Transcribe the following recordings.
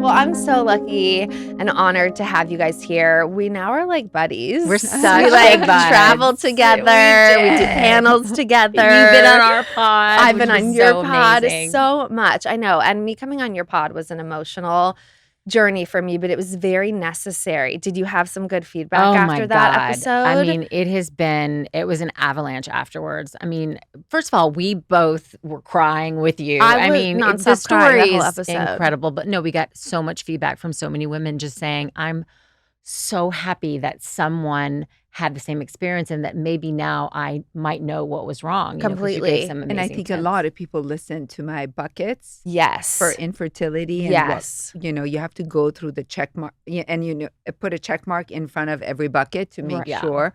Well, I'm so lucky and honored to have you guys here. We now are like buddies. We're such we like big buds. travel together. We do panels together. You've been on our pod. I've been on your pod amazing. so much. I know. And me coming on your pod was an emotional journey for me, but it was very necessary. Did you have some good feedback after that episode? I mean, it was an avalanche afterwards. I mean, first of all, we both were crying with you. I mean, nonstop the story the whole is episode. incredible. But no, we got so much feedback from so many women just saying, I'm so happy that someone had the same experience and that maybe now I might know what was wrong. Completely. And I think a lot of people listen to my buckets. Yes. For infertility. And yes. You have to go through the check mark and put a check mark in front of every bucket to make sure.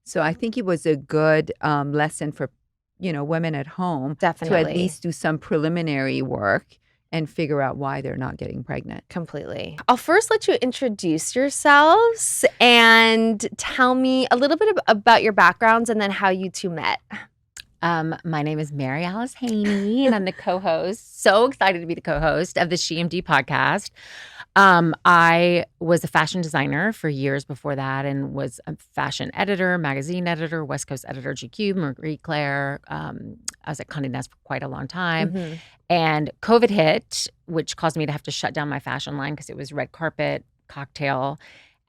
So I think it was a good lesson for, women at home. Definitely. To at least do some preliminary work and figure out why they're not getting pregnant. Completely. I'll first let you introduce yourselves and tell me a little bit about your backgrounds and then how you two met. My name is Mary Alice Haney, and I'm the co-host. So excited to be the co-host of the SheMD podcast. I was a fashion designer for years before that and was a fashion editor, magazine editor, West Coast editor, GQ, Marie Claire. I was at Condé Nast for quite a long time. Mm-hmm. And COVID hit, which caused me to have to shut down my fashion line because it was red carpet, cocktail.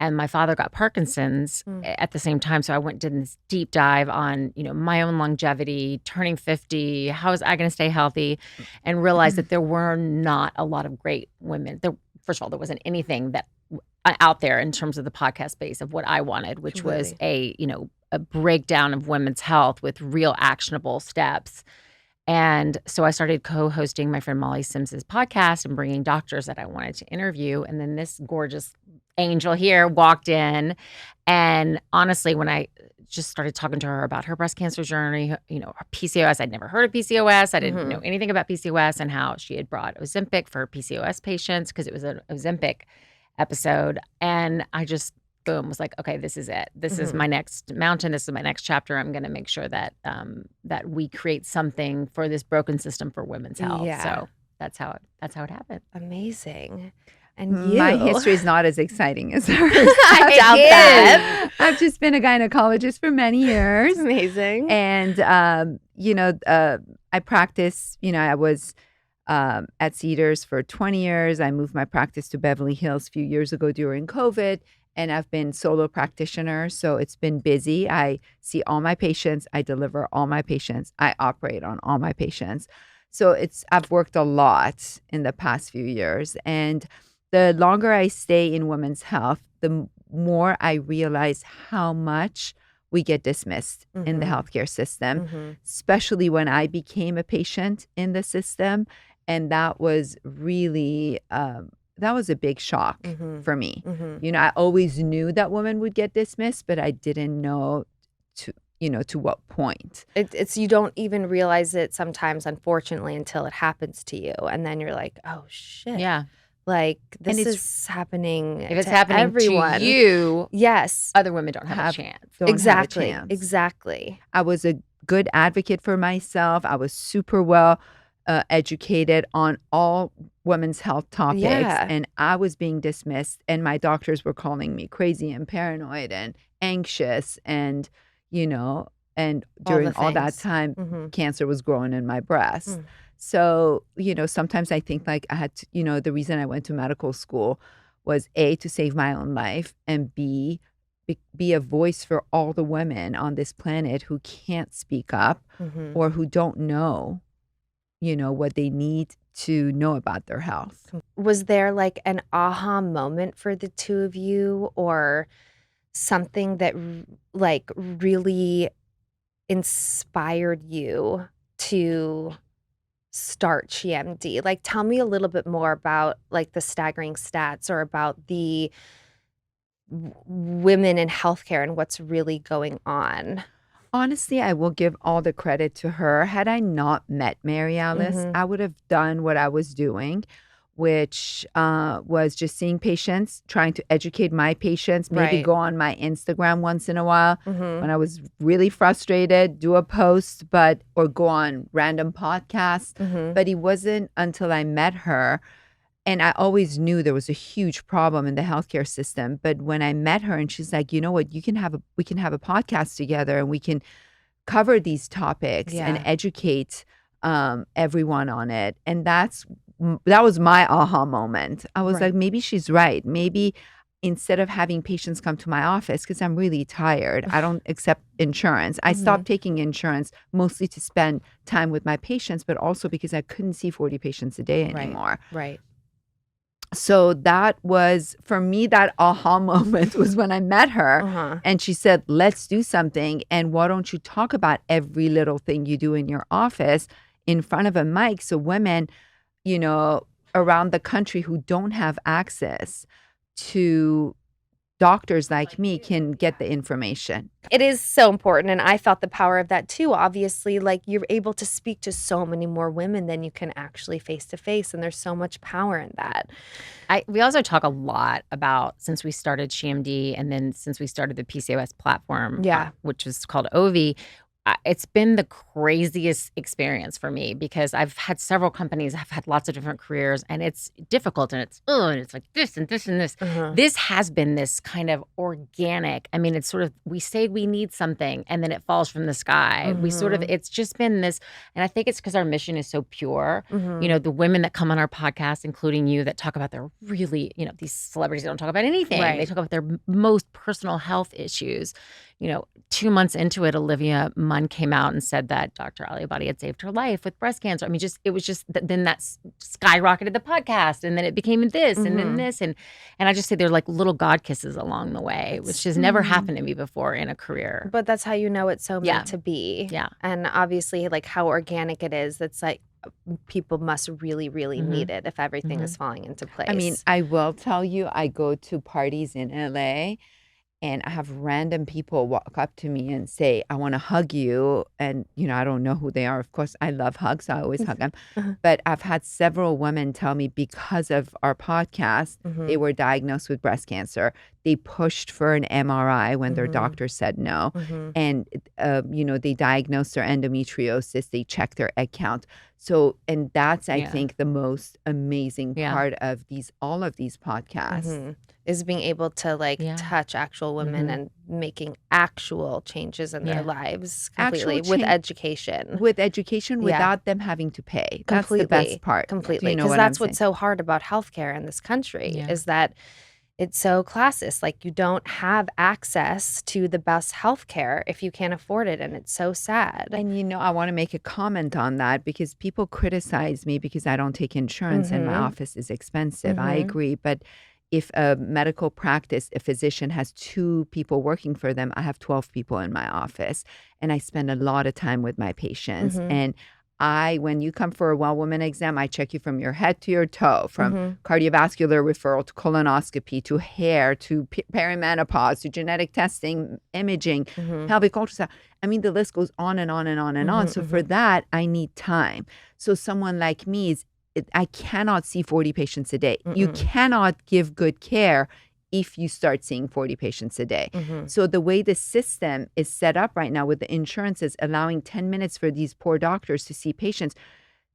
And my father got Parkinson's at the same time. So I went and did this deep dive on, my own longevity, turning 50, how was I going to stay healthy, and realized that there were not a lot of great women. First of all, there wasn't anything that out there in terms of the podcast space of what I wanted, which was a breakdown of women's health with real actionable steps. And so I started co-hosting my friend Molly Sims's podcast and bringing doctors that I wanted to interview. And then this gorgeous angel here walked in. And honestly, when I just started talking to her about her breast cancer journey, her PCOS, I'd never heard of PCOS. I didn't know anything about PCOS and how she had brought Ozempic for PCOS patients because it was an Ozempic episode. And I just, boom, was like, okay, this is it. This is my next mountain. This is my next chapter. I'm going to make sure that that we create something for this broken system for women's health. Yeah. So that's how it happened. Amazing. And you? My history is not as exciting as hers. I doubt that. I've just been a gynecologist for many years. Amazing. And, I practice, I was at Cedars for 20 years. I moved my practice to Beverly Hills a few years ago during COVID. And I've been solo practitioner, so it's been busy. I see all my patients. I deliver all my patients. I operate on all my patients. So I've worked a lot in the past few years. And the longer I stay in women's health, the more I realize how much we get dismissed in the healthcare system, especially when I became a patient in the system. And that was really, that was a big shock for me. I always knew that women would get dismissed, but I didn't know to what point. It's you don't even realize it sometimes, unfortunately, until it happens to you. And then you're like, oh, shit. Yeah. Like, this is happening If it's to happening everyone. to you, yes. other women don't have a chance. Exactly. Have a chance. Exactly. I was a good advocate for myself. I was super well educated on all women's health topics. Yeah. And I was being dismissed. And my doctors were calling me crazy and paranoid and anxious. And, and during all that time, cancer was growing in my breast. So, sometimes I think like I had to, the reason I went to medical school was A, to save my own life, and B, be a voice for all the women on this planet who can't speak up or who don't know, what they need to know about their health. Was there like an aha moment for the two of you, or something that like really inspired you to start SheMD? Like, tell me a little bit more about like the staggering stats or about the women in healthcare and what's really going on. Honestly, I will give all the credit to her. Had I not met Mary Alice, I would have done what I was doing, which was just seeing patients, trying to educate my patients, maybe go on my Instagram once in a while when I was really frustrated, do a post, or go on random podcasts. But it wasn't until I met her And I always knew there was a huge problem in the healthcare system. But when I met her and she's like, you know what, we can have a podcast together and we can cover these topics and Yeah. educate everyone on it. And that was my aha moment. I was Right. like, maybe she's right. Maybe instead of having patients come to my office, because I'm really tired, I don't accept insurance. I stopped taking insurance mostly to spend time with my patients, but also because I couldn't see 40 patients a day anymore. Right. So that was, for me, that aha moment was when I met her and she said, let's do something. And why don't you talk about every little thing you do in your office in front of a mic so women, you know, around the country who don't have access to doctors like me can get the information. It is so important. And I felt the power of that too. Obviously, like you're able to speak to so many more women than you can actually face to face. And there's so much power in that. We also talk a lot about, since we started SheMD and then since we started the PCOS platform, which is called OV, it's been the craziest experience for me because I've had several companies, I've had lots of different careers, and it's difficult and it's like this and this and this. This has been this kind of organic. I mean, it's sort of, we say we need something and then it falls from the sky. We sort of, it's just been this, and I think it's because our mission is so pure. You know, the women that come on our podcast, including you, that talk about their really, you know, these celebrities don't talk about anything. Right. They talk about their most personal health issues. You know, 2 months into it, Olivia Munn came out and said that Dr. Aliabadi had saved her life with breast cancer. I mean, it was just, then that skyrocketed the podcast, and then it became this, and then this, and I just say they're like little God kisses along the way, which has never happened to me before in a career. But that's how you know it's so meant to be. Yeah. And obviously, like how organic it is, that's like people must really, really need it if everything is falling into place. I mean, I will tell you, I go to parties in LA and I have random people walk up to me and say, I want to hug you. And, you know, I don't know who they are. Of course, I love hugs. I always hug them. But I've had several women tell me because of our podcast, they were diagnosed with breast cancer. They pushed for an MRI when their doctor said no. And, you know, they diagnosed their endometriosis. They checked their egg count. So, and that's, I think, the most amazing part of all of these podcasts. Is being able to like touch actual women and making actual changes in their lives completely with education. With education without them having to pay. That's the best part. Completely. Because that's what's so hard about healthcare in this country is that it's so classist. Like you don't have access to the best healthcare if you can't afford it. And it's so sad. And, you know, I want to make a comment on that because people criticize me because I don't take insurance and my office is expensive. I agree. But if a medical practice, a physician has 2 people working for them, I have 12 people in my office. And I spend a lot of time with my patients. And when you come for a well woman exam, I check you from your head to your toe, from cardiovascular referral to colonoscopy to hair to perimenopause to genetic testing, imaging, pelvic ultrasound. I mean, the list goes on and on and on and on. So for that, I need time. So someone like me I cannot see 40 patients a day. You cannot give good care if you start seeing 40 patients a day. So the way the system is set up right now with the insurances allowing 10 minutes for these poor doctors to see patients,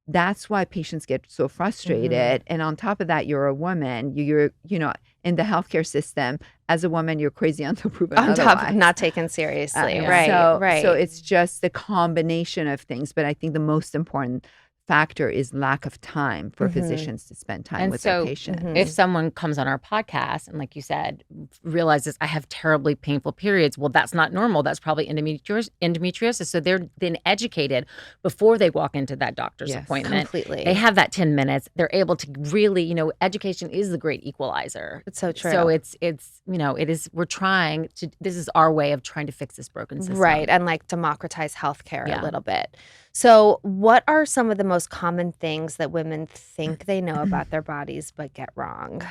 that's why patients get so frustrated. And on top of that, you're a woman, you're you know, in the healthcare system, as a woman, you're crazy until proven otherwise. On top of not taken seriously. So it's just the combination of things. But I think the most important factor is lack of time for physicians to spend time with their patients. If someone comes on our podcast and, like you said, realizes I have terribly painful periods, well, that's not normal. That's probably endometriosis. So they're then educated before they walk into that doctor's appointment. Completely. They have that 10 minutes. They're able to really, you know, education is the great equalizer. It's so true. So it's you know, it is, we're trying to, this is our way of trying to fix this broken system. Right. And like democratize healthcare a little bit. So what are some of the most common things that women think they know about their bodies but get wrong?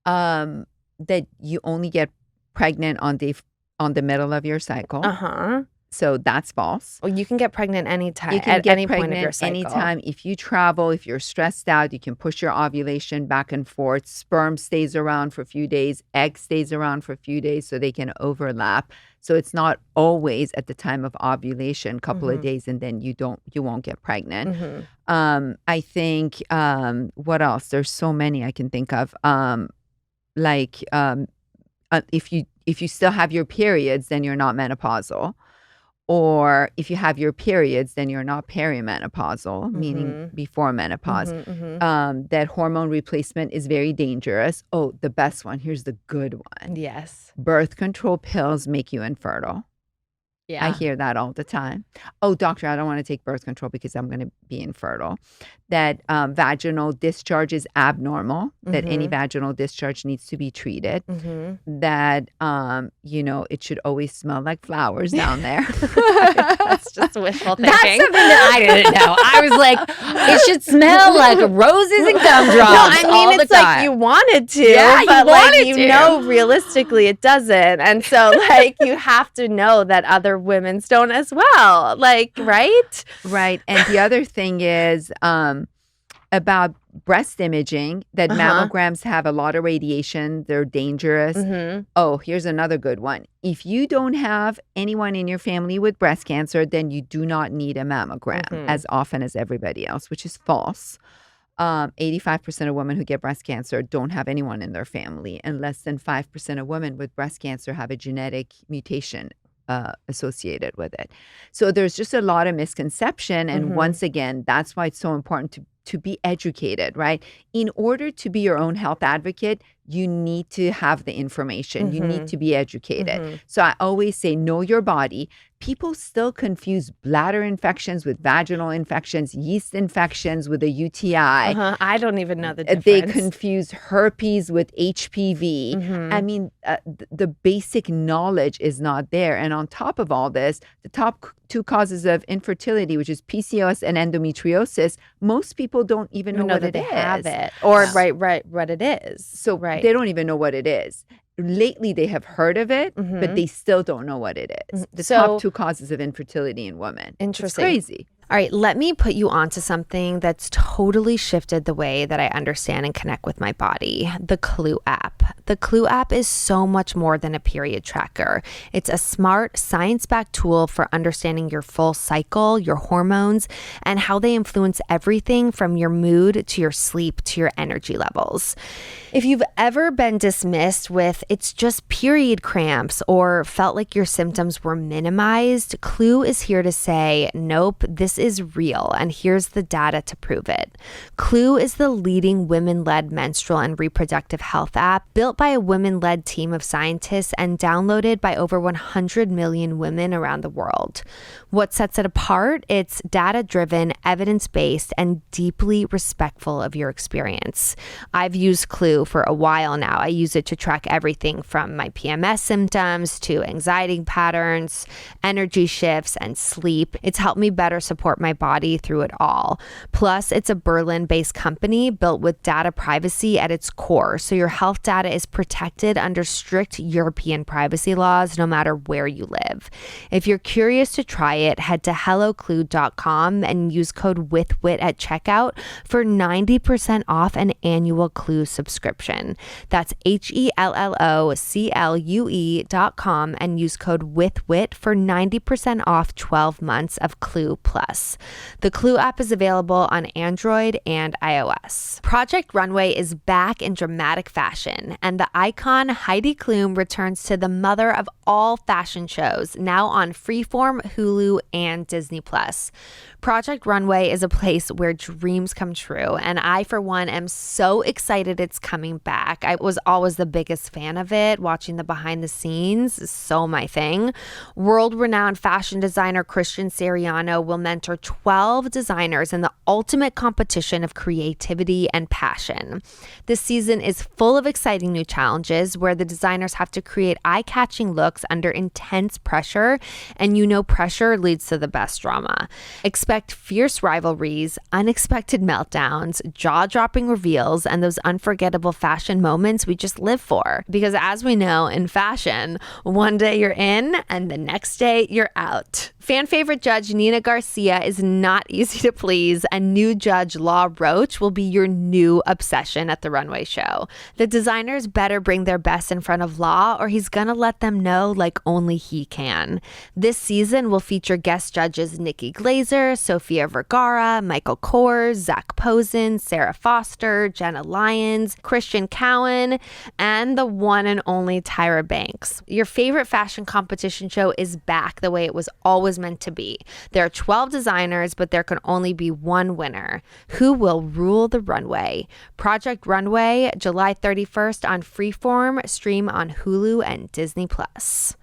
That you only get pregnant on the middle of your cycle. So that's false. Well, you can get pregnant anytime. You can at get any point of your pregnant cycle. anytime. If you travel, if you're stressed out, you can push your ovulation back and forth. Sperm stays around for a few days. Egg stays around for a few days so they can overlap. So it's not always at the time of ovulation, couple of days, and then you won't get pregnant. I think what else? There's so many I can think of. If you still have your periods, then you're not menopausal. Or if you have your periods, then you're not perimenopausal, meaning before menopause. That hormone replacement is very dangerous. Oh, the best one. Here's the good one. Yes. Birth control pills make you infertile. Yeah. I hear that all the time. Oh, doctor, I don't want to take birth control because I'm going to be infertile. That vaginal discharge is abnormal, that any vaginal discharge needs to be treated. That, it should always smell like flowers down there. That's just wishful thinking. That's something that I didn't know. I was like, it should smell like roses and gumdrops. No, I mean, all it's the like time. you wanted to, Yeah, but you wanted you to. know realistically it doesn't. And so you have to know that other women's don't as well. Right? Right. And the other thing is about breast imaging, that mammograms have a lot of radiation. They're dangerous. Oh, here's another good one. If you don't have anyone in your family with breast cancer, then you do not need a mammogram as often as everybody else, which is false. 85% of women who get breast cancer don't have anyone in their family, and less than 5% of women with breast cancer have a genetic mutation associated with it. So there's just a lot of misconception. And once again, that's why it's so important to be educated, right? In order to be your own health advocate, you need to have the information. You need to be educated. So I always say, know your body. People still confuse bladder infections with vaginal infections, yeast infections with a UTI. I don't even know the difference. They confuse herpes with HPV. I mean, the basic knowledge is not there. And on top of all this, the top two causes of infertility, which is PCOS and endometriosis, most people don't even know what that it they is. have it. Or what it is. So they don't even know what it is. Lately, they have heard of it, but they still don't know what it is. The top two causes of infertility in women. Interesting. It's crazy. All right, let me put you onto something that's totally shifted the way that I understand and connect with my body, the Clue app. The Clue app is so much more than a period tracker. It's a smart, science-backed tool for understanding your full cycle, your hormones, and how they influence everything from your mood to your sleep to your energy levels. If you've ever been dismissed with it's just period cramps or felt like your symptoms were minimized, Clue is here to say, nope, this is real, and here's the data to prove it. Clue is the leading women-led menstrual and reproductive health app built by a women-led team of scientists and downloaded by over 100 million women around the world. What sets it apart? It's data-driven, evidence-based, and deeply respectful of your experience. I've used Clue for a while now. I use it to track everything from my PMS symptoms to anxiety patterns, energy shifts, and sleep. It's helped me better support my body through it all. Plus, it's a Berlin-based company built with data privacy at its core, so your health data is protected under strict European privacy laws no matter where you live. If you're curious to try it, head to helloclue.com and use code WIT at checkout for 90% off an annual Clue subscription. That's HELLOCLUE.com and use code WIT for 90% off 12 months of Clue Plus. The Clue app is available on Android and iOS. Project Runway is back in dramatic fashion, and the icon Heidi Klum returns to the mother of all fashion shows, now on Freeform, Hulu, and Disney+. Project Runway is a place where dreams come true, and I, for one, am so excited it's coming back. I was always the biggest fan of it. Watching the behind the scenes is so my thing. World-renowned fashion designer Christian Siriano will mentor 12 designers in the ultimate competition of creativity and passion. This season is full of exciting new challenges where the designers have to create eye-catching looks under intense pressure, and pressure leads to the best drama. Expect Expect fierce rivalries, unexpected meltdowns, jaw-dropping reveals, and those unforgettable fashion moments we just live for. Because as we know, in fashion, one day you're in and the next day you're out. Fan favorite judge Nina Garcia is not easy to please, and new judge Law Roach will be your new obsession at the runway show. The designers better bring their best in front of Law, or he's gonna let them know like only he can. This season will feature guest judges Nikki Glazer, Sofia Vergara, Michael Kors, Zach Posen, Sarah Foster, Jenna Lyons, Christian Cowan, and the one and only Tyra Banks. Your favorite fashion competition show is back the way it was always meant to be. There are 12 designers, but there can only be one winner. Who will rule the runway? Project Runway, July 31st on Freeform, stream on Hulu and Disney+.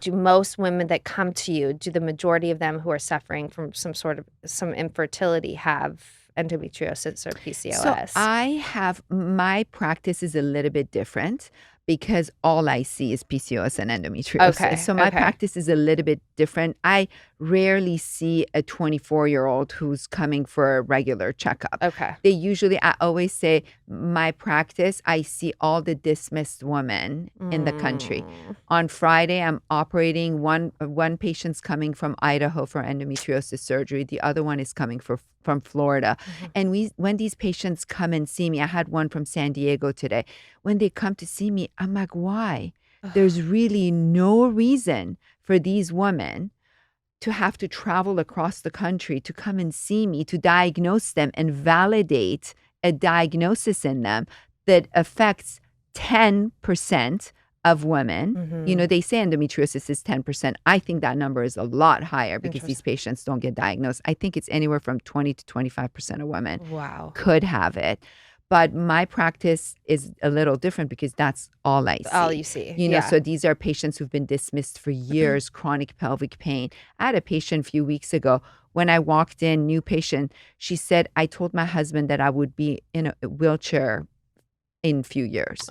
Do most women that come to you, do the majority of them who are suffering from some infertility have endometriosis or PCOS? So my practice is a little bit different because all I see is PCOS and endometriosis. Okay, So my practice is a little bit different. I rarely see a 24-year-old who's coming for a regular checkup. Okay. I always say, my practice, I see all the dismissed women in the country. On Friday, I'm operating one patient's coming from Idaho for endometriosis surgery. The other one is coming from Florida. And when these patients come and see me, I had one from San Diego today. When they come to see me, I'm like, why? There's really no reason for these women to have to travel across the country to come and see me, to diagnose them and validate a diagnosis in them that affects 10% of women. You know, they say endometriosis is 10%. I think that number is a lot higher because these patients don't get diagnosed. I think it's anywhere from 20 to 25% of women could have it. But my practice is a little different because that's all I see. All you see. You know, so these are patients who've been dismissed for years, chronic pelvic pain. I had a patient a few weeks ago. When I walked in, new patient, she said, I told my husband that I would be in a wheelchair in a few years.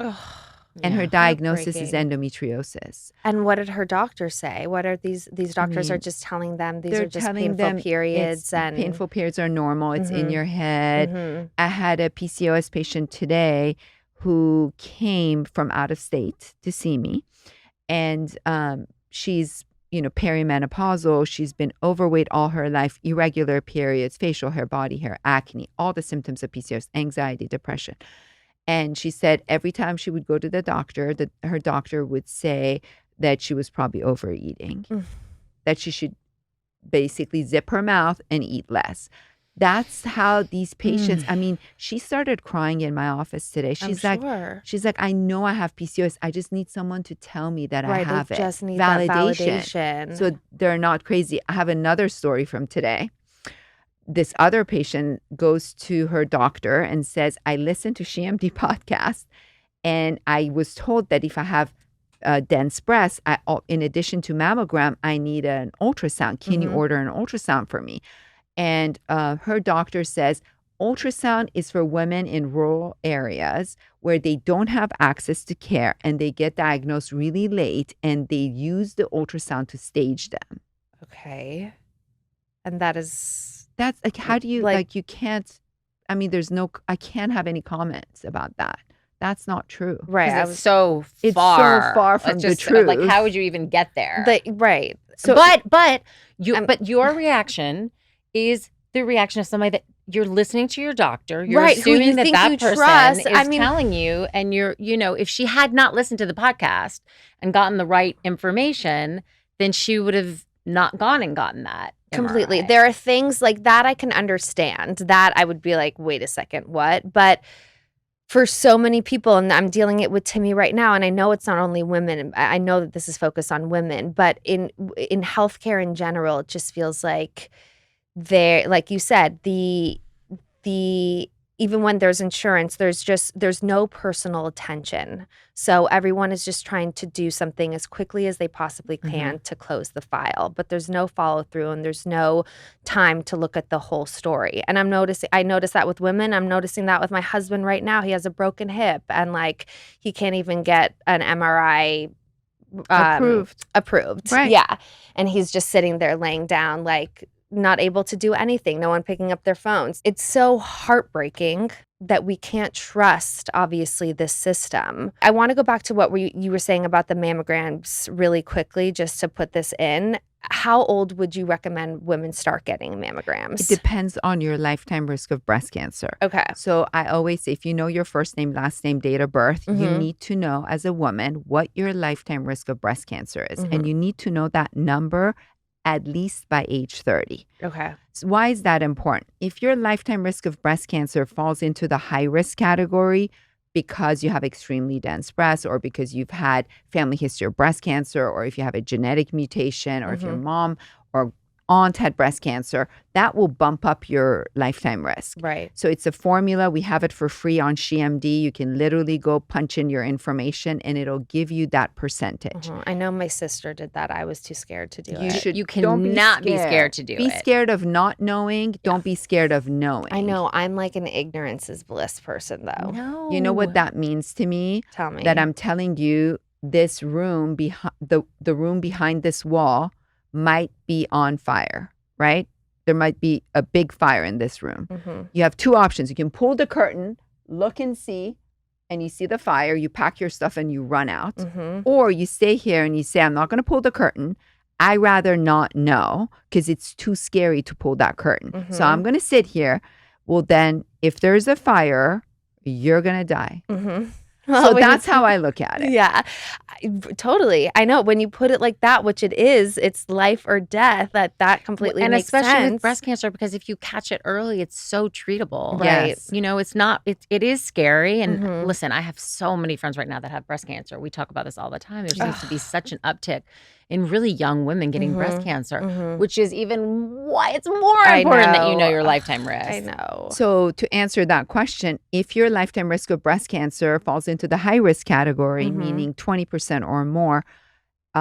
And her diagnosis is endometriosis. And what did her doctor say? What are these doctors are just telling them these are just painful periods, and painful periods are normal. It's in your head. I had a PCOS patient today who came from out of state to see me, and she's perimenopausal. She's been overweight all her life, irregular periods, facial hair, body hair, acne, all the symptoms of PCOS, anxiety, depression. And she said every time she would go to the doctor, her doctor would say that she was probably overeating, that she should basically zip her mouth and eat less. That's how these patients, I mean, she started crying in my office today. She's like, I know I have PCOS. I just need someone to tell me that I have it. Just need that validation. So they're not crazy. I have another story from today. This other patient goes to her doctor and says, I listened to SheMD podcast, and I was told that if I have dense breasts, in addition to mammogram, I need an ultrasound. Can you order an ultrasound for me? And her doctor says, ultrasound is for women in rural areas where they don't have access to care and they get diagnosed really late, and they use the ultrasound to stage them. Okay. And that's like, how do you, you can't, I mean, I can't have any comments about that. That's not true. Right. It's so so far from the truth. Like, how would you even get there? Right. So, but your reaction is the reaction of somebody that you're listening to your doctor. You're assuming that person is telling you, and if she had not listened to the podcast and gotten the right information, then she would have not gone and gotten that. Completely. MRI. There are things like that I can understand, that I would be like, wait a second, what? But for so many people, and I'm dealing it with Timmy right now, and I know it's not only women. I know that this is focused on women, but in healthcare in general, it just feels like like you said, the even when there's insurance, there's no personal attention. So everyone is just trying to do something as quickly as they possibly can to close the file. But there's no follow through, and there's no time to look at the whole story. And I notice that with women. I'm noticing that with my husband right now. He has a broken hip, and he can't even get an MRI approved. Right. Yeah. And he's just sitting there laying down not able to do anything, no one picking up their phones. It's so heartbreaking that we can't trust, obviously, this system. I want to go back to what you were saying about the mammograms really quickly, just to put this in. How old would you recommend women start getting mammograms? It depends on your lifetime risk of breast cancer. Okay. So I always say, if you know your first name, last name, date of birth, you need to know as a woman what your lifetime risk of breast cancer is. And you need to know that number at least by age 30. Okay. So why is that important? If your lifetime risk of breast cancer falls into the high risk category because you have extremely dense breasts, or because you've had family history of breast cancer, or if you have a genetic mutation, or if your mom or aunt had breast cancer, that will bump up your lifetime risk. Right. So it's a formula. We have it for free on SheMD. You can literally go punch in your information and it'll give you that percentage. I know my sister did that. I was too scared to do it. You cannot be scared to do it. Be scared of not knowing. Don't be scared of knowing. I know. I'm like an ignorance is bliss person, though. No. You know what that means to me? Tell me. That I'm telling you, this room behind the room behind this wall might be on fire, right? There might be a big fire in this room. You have two options. You can pull the curtain, look and see, and you see the fire. You pack your stuff and you run out. Or you stay here and you say, I'm not going to pull the curtain. I rather not know because it's too scary to pull that curtain. So I'm going to sit here. Well, then if there's a fire, you're going to die. So that's how I look at it. Yeah, totally. I know when you put it like that, which it is, it's life or death. That completely and makes especially sense. with breast cancer, because if you catch it early, it's so treatable. Right. You know, it is scary. And listen, I have so many friends right now that have breast cancer. We talk about this all the time. There seems to be such an uptick in really young women getting breast cancer, which is even why it's more important that you know your lifetime risk. I know. So to answer that question, if your lifetime risk of breast cancer falls into the high risk category, meaning 20% or more,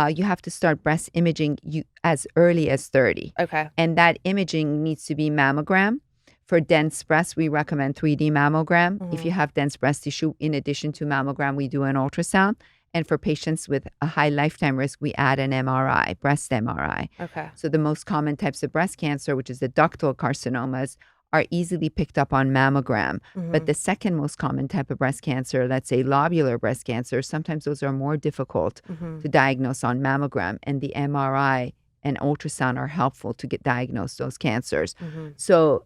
you have to start breast imaging as early as 30. Okay. And that imaging needs to be mammogram. For dense breasts, we recommend 3D mammogram. If you have dense breast tissue, in addition to mammogram, we do an ultrasound. And for patients with a high lifetime risk, we add an MRI, breast MRI. Okay. So the most common types of breast cancer, which is the ductal carcinomas, are easily picked up on mammogram. But the second most common type of breast cancer, let's say lobular breast cancer, sometimes those are more difficult to diagnose on mammogram. And the MRI and ultrasound are helpful to diagnose those cancers. So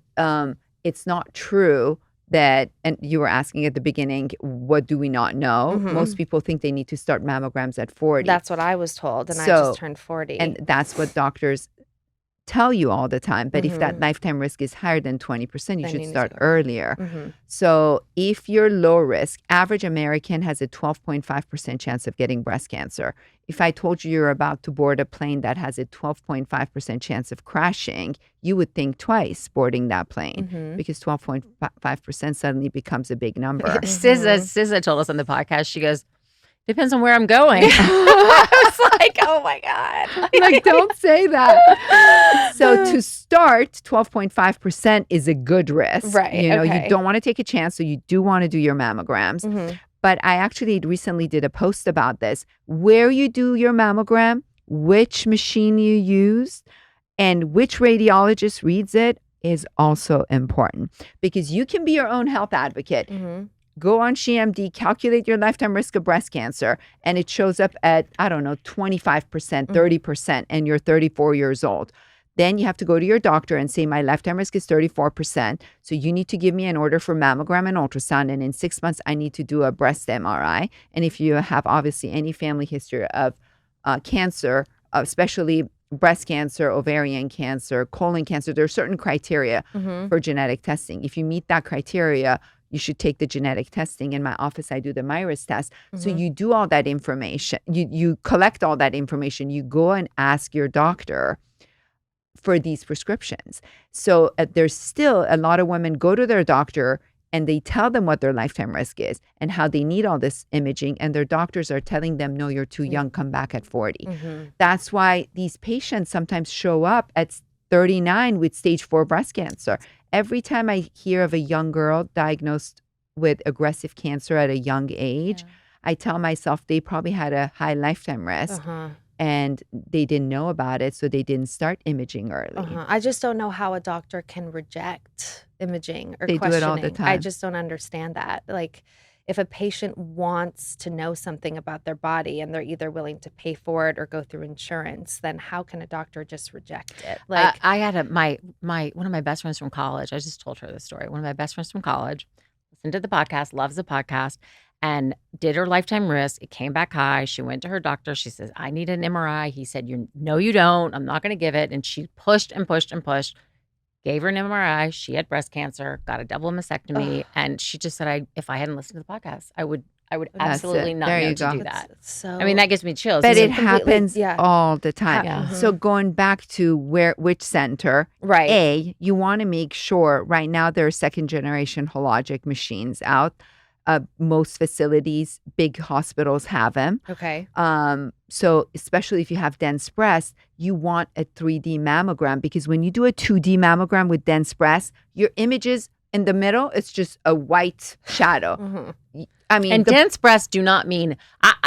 it's not true that, and you were asking at the beginning, what do we not know? Most people think they need to start mammograms at 40. That's what I was told, and I just turned 40. And that's what doctors tell you all the time. But if that lifetime risk is higher than 20%, you should start earlier. So if you're low risk, average American has a 12.5% chance of getting breast cancer. If I told you you're about to board a plane that has a 12.5% chance of crashing, you would think twice boarding that plane because 12.5% suddenly becomes a big number. SZA told us on the podcast, she goes, depends on where I'm going. I was like, oh my God. Like, don't say that. So to start, 12.5% is a good risk. Right. You know, okay. you don't want to take a chance. So you do want to do your mammograms. But I actually recently did a post about this. Where you do your mammogram, which machine you use, and which radiologist reads it is also important. Because you can be your own health advocate. Go on SheMD, calculate your lifetime risk of breast cancer, and it shows up at, 25%, 30%, and you're 34 years old. Then you have to go to your doctor and say, my lifetime risk is 34%. So you need to give me an order for mammogram and ultrasound. And in 6 months, I need to do a breast MRI. And if you have obviously any family history of cancer, especially breast cancer, ovarian cancer, colon cancer, there are certain criteria for genetic testing. If you meet that criteria, you should take the genetic testing. In my office, I do the MyRisk test. So you do all that information. You collect all that information. You go and ask your doctor for these prescriptions. So there's still a lot of women go to their doctor and they tell them what their lifetime risk is and how they need all this imaging. And their doctors are telling them, no, you're too young, come back at 40. That's why these patients sometimes show up at 39 with stage 4 breast cancer. Every time I hear of a young girl diagnosed with aggressive cancer at a young age, I tell myself they probably had a high lifetime risk. and they didn't know about it, so they didn't start imaging early. I just don't know how a doctor can reject imaging or They do it all the questioning. I time. just don't understand that. Like, if a patient wants to know something about their body and they're either willing to pay for it or go through insurance, then how can a doctor just reject it? Like, I had my one of my best friends from college. I just told her this story. One of my best friends from college listened to the podcast, loves the podcast, and did her lifetime risk. It came back high. She went to her doctor. She says, "I need an MRI." He said, "No, you don't. I'm not going to give it." And she pushed and pushed and pushed. Gave her an MRI. She had breast cancer, got a double mastectomy, and she just said, if I hadn't listened to the podcast, I would absolutely not There know you to go. do that. so I mean, that gives me chills. But it completely- happens yeah. all the time. Yeah. So going back to which center, right. you want to make sure right now there are second generation Hologic machines out. Most facilities, big hospitals have them. Okay. So especially if you have dense breast, you want a 3D mammogram, because when you do a 2D mammogram with dense breast, your images in the middle, it's just a white shadow. I mean, And dense breasts do not mean,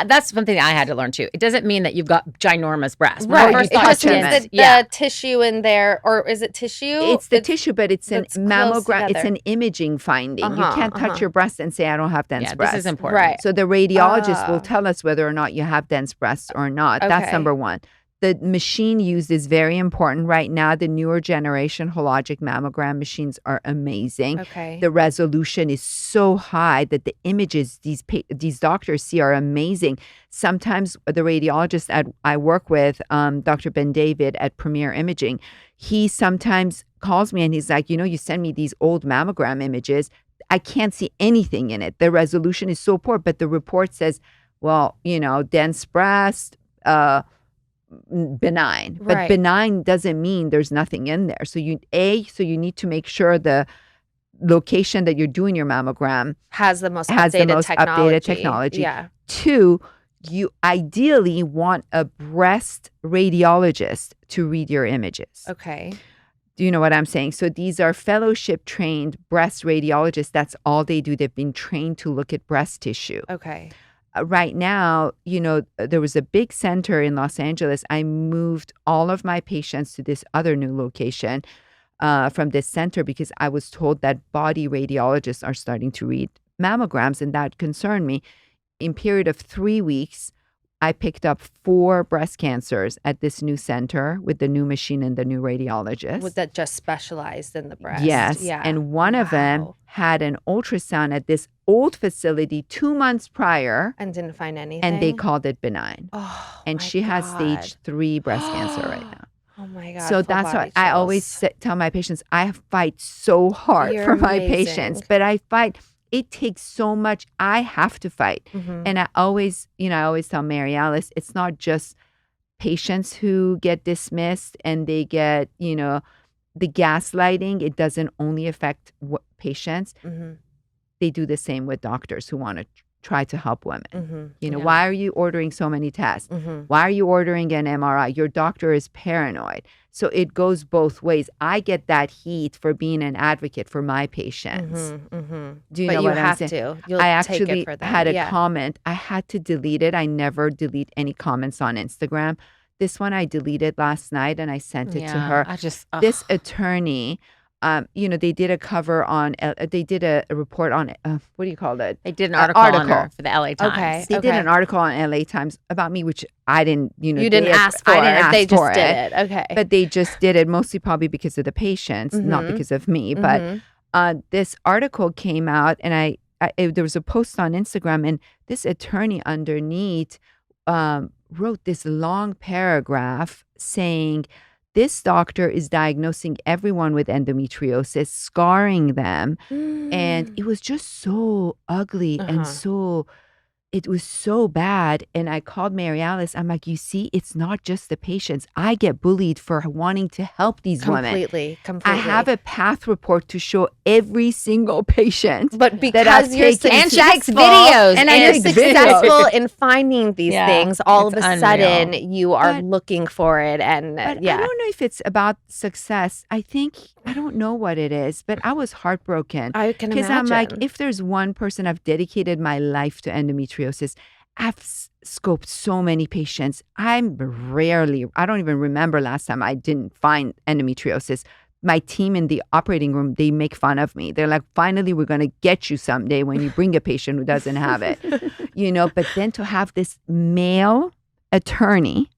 that's one thing I had to learn too. It doesn't mean that you've got ginormous breasts. When I Right. first It thought just means dense- that the tissue in there, or is it tissue? it's the tissue, but it's an it's close mammogram. It's together. an imaging finding. You can't touch your breast and say, I don't have dense Yeah, breasts. this is important. Right. So the radiologist will Ah. tell us whether or not you have dense breasts or not. That's Okay. number one. The machine used is very important right now. The newer generation Hologic mammogram machines are amazing. Okay. The resolution is so high that the images these doctors see are amazing. Sometimes the radiologist I work with, Dr. Ben David at Premier Imaging, he sometimes calls me and he's like, you send me these old mammogram images. I can't see anything in it. The resolution is so poor, but the report says, well, dense breast, benign. But Right. benign doesn't mean there's nothing in there. So you need to make sure the location that you're doing your mammogram has the most has the updated most technology. updated technology. Yeah. 2, you ideally want a breast radiologist to read your images. Okay. Do you know what I'm saying? So these are fellowship trained breast radiologists. That's all they do. They've been trained to look at breast tissue. Okay. Right now, there was a big center in Los Angeles. I moved all of my patients to this other new location from this center because I was told that body radiologists are starting to read mammograms, and that concerned me. In period of 3 weeks, I picked up 4 breast cancers at this new center with the new machine and the new radiologist. Was that just specialized in the breast? Yes. Yeah. And one of them Wow. had an ultrasound at this old facility 2 months prior, And didn't find anything. and they called it benign. Oh, And my she has God. stage 3 breast cancer right now. Oh my God. So full that's body why I always chills. tell my patients, I fight so hard You're for my amazing. patients, but it takes so much. I have to fight. Mhm. And I always tell Mary Alice, it's not just patients who get dismissed and they get, the gaslighting. It doesn't only affect patients. Mhm. They do the same with doctors who want to try to help women. Mhm. Yeah. Why are you ordering so many tests? Mhm. Why are you ordering an MRI? Your doctor is paranoid. So it goes both ways. I get that heat for being an advocate for my patients. Mhm. Mhm. Do you But know you what I'm have saying? to. You'll I take actually it for them. had a Yeah. comment. I had to delete it. I never delete any comments on Instagram. This one I deleted last night and I sent it to her. I just, This attorney, they did a cover on, they did a report on, what do you call it? they did an article on her for the LA Times. Okay. They did an article on LA Times about me, which I didn't, You didn't ask for I didn't it. ask They just for did it. Okay. But they just did it mostly probably because of the patients, not Mhm. because of me. But Mhm. this article came out, and there was a post on Instagram, and this attorney underneath wrote this long paragraph saying, this doctor is diagnosing everyone with endometriosis, scarring them. And it was just so ugly and it was so bad. And I called Mary Alice. I'm like, you see, it's not just the patients. I get bullied for wanting to help these women. Completely. I have a path report to show every single patient. But I've because you're taken- And she takes successful, videos, and and you're takes videos. successful in finding these Yeah, things, all of it's a sudden unreal. you are But- looking for it, and But I yeah, don't know if it's about success. I don't know what it is, but I was heartbroken. I can Because imagine. I'm like, if there's one person I've dedicated my life to endometriosis, I've scoped so many patients. I don't even remember last time I didn't find endometriosis. My team in the operating room, they make fun of me. They're like, finally, we're going to get you someday when you bring a patient who doesn't have it, but then to have this male attorney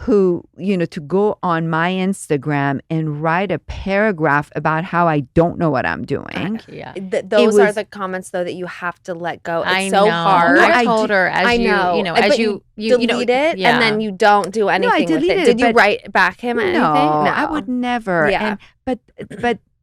who, to go on my Instagram and write a paragraph about how I don't know what I'm doing. Yeah. Those are the comments, though, that you have to let go. It's I so know. hard. I told her as you delete it, yeah. and then you don't do anything with it. Did you write back him anything? No, I would never. Yeah. But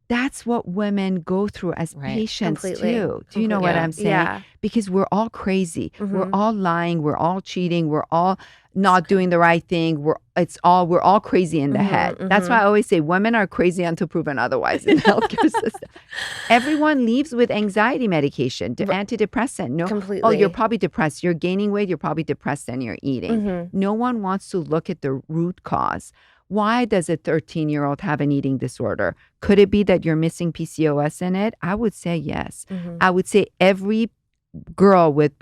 that's what women go through as patients too. Do you know what I'm saying? Yeah. Because we're all crazy. We're all lying. We're all cheating. We're all not doing the right thing. We're all crazy in the head. That's why I always say women are crazy until proven otherwise in the healthcare system. Everyone leaves with anxiety medication, antidepressant. No, completely. Oh, you're probably depressed. You're gaining weight. You're probably depressed and you're eating. No one wants to look at the root cause. Why does a 13-year-old have an eating disorder? Could it be that you're missing PCOS in it? I would say yes. I would say every girl with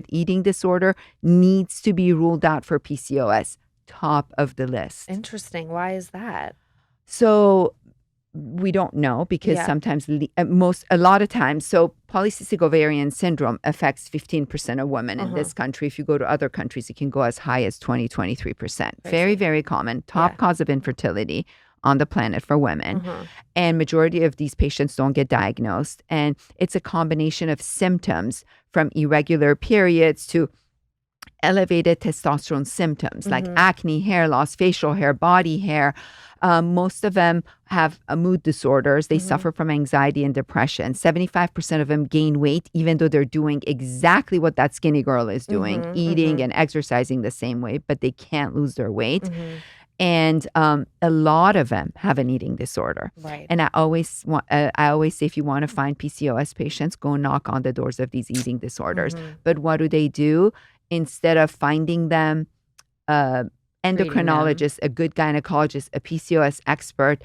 eating disorder needs to be ruled out for PCOS. Top of the list. Interesting. Why is that? So we don't know because sometimes a lot of times, so polycystic ovarian syndrome affects 15% of women in this country. If you go to other countries, it can go as high as 23%. Very, very common. Top cause of infertility on the planet for women. And majority of these patients don't get diagnosed. And it's a combination of symptoms from irregular periods to elevated testosterone symptoms like acne, hair loss, facial hair, body hair. Most of them have mood disorders. They suffer from anxiety and depression. 75% of them gain weight, even though they're doing exactly what that skinny girl is doing, eating and exercising the same way, but they can't lose their weight. And a lot of them have an eating disorder. Right. And I always say, if you want to find PCOS patients, go knock on the doors of these eating disorders. But what do? Instead of finding them endocrinologist, a good gynecologist, a PCOS expert,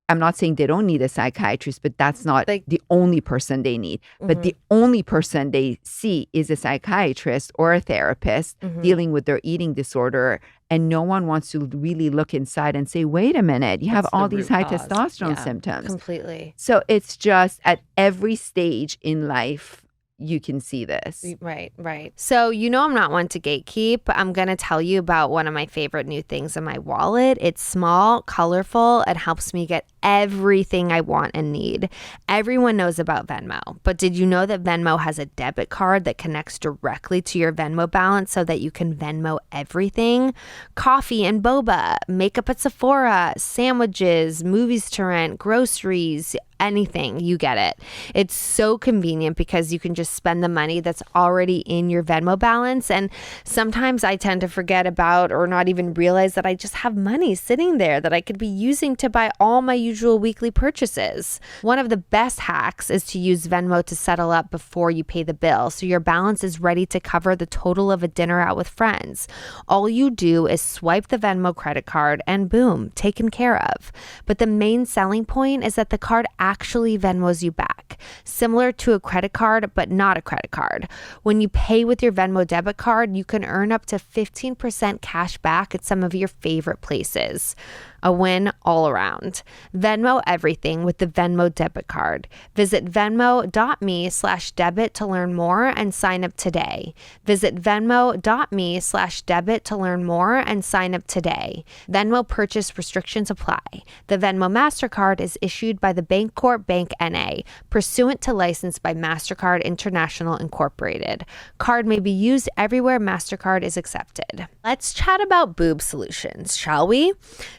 I'm not saying they don't need a psychiatrist, but that's not the only person they need. But the only person they see is a psychiatrist or a therapist dealing with their eating disorder. And no one wants to really look inside and say, wait a minute, you have all these high testosterone symptoms. Completely. So it's just at every stage in life, you can see this. Right. So, I'm not one to gatekeep. I'm going to tell you about one of my favorite new things in my wallet. It's small, colorful. It helps me get everything I want and need. Everyone knows about Venmo, but did you know that Venmo has a debit card that connects directly to your Venmo balance so that you can Venmo everything? Coffee and boba, makeup at Sephora, sandwiches, movies to rent, groceries, anything, you get it. It's so convenient because you can just spend the money that's already in your Venmo balance. And sometimes I tend to forget about or not even realize that I just have money sitting there that I could be using to buy all my usual weekly purchases. One of the best hacks is to use Venmo to settle up before you pay the bill, so your balance is ready to cover the total of a dinner out with friends. All you do is swipe the Venmo credit card and boom, taken care of. But the main selling point is that the card actually Venmos you back, similar to a credit card, but not a credit card. When you pay with your Venmo debit card, you can earn up to 15% cash back at some of your favorite places. A win all around. Venmo everything with the Venmo debit card. Visit venmo.me/debit to learn more and sign up today. Visit venmo.me/debit to learn more and sign up today. Venmo purchase restrictions apply. The Venmo MasterCard is issued by the Bancorp Bank N.A., pursuant to license by MasterCard International Incorporated. Card may be used everywhere MasterCard is accepted. Let's chat about boob solutions, shall we?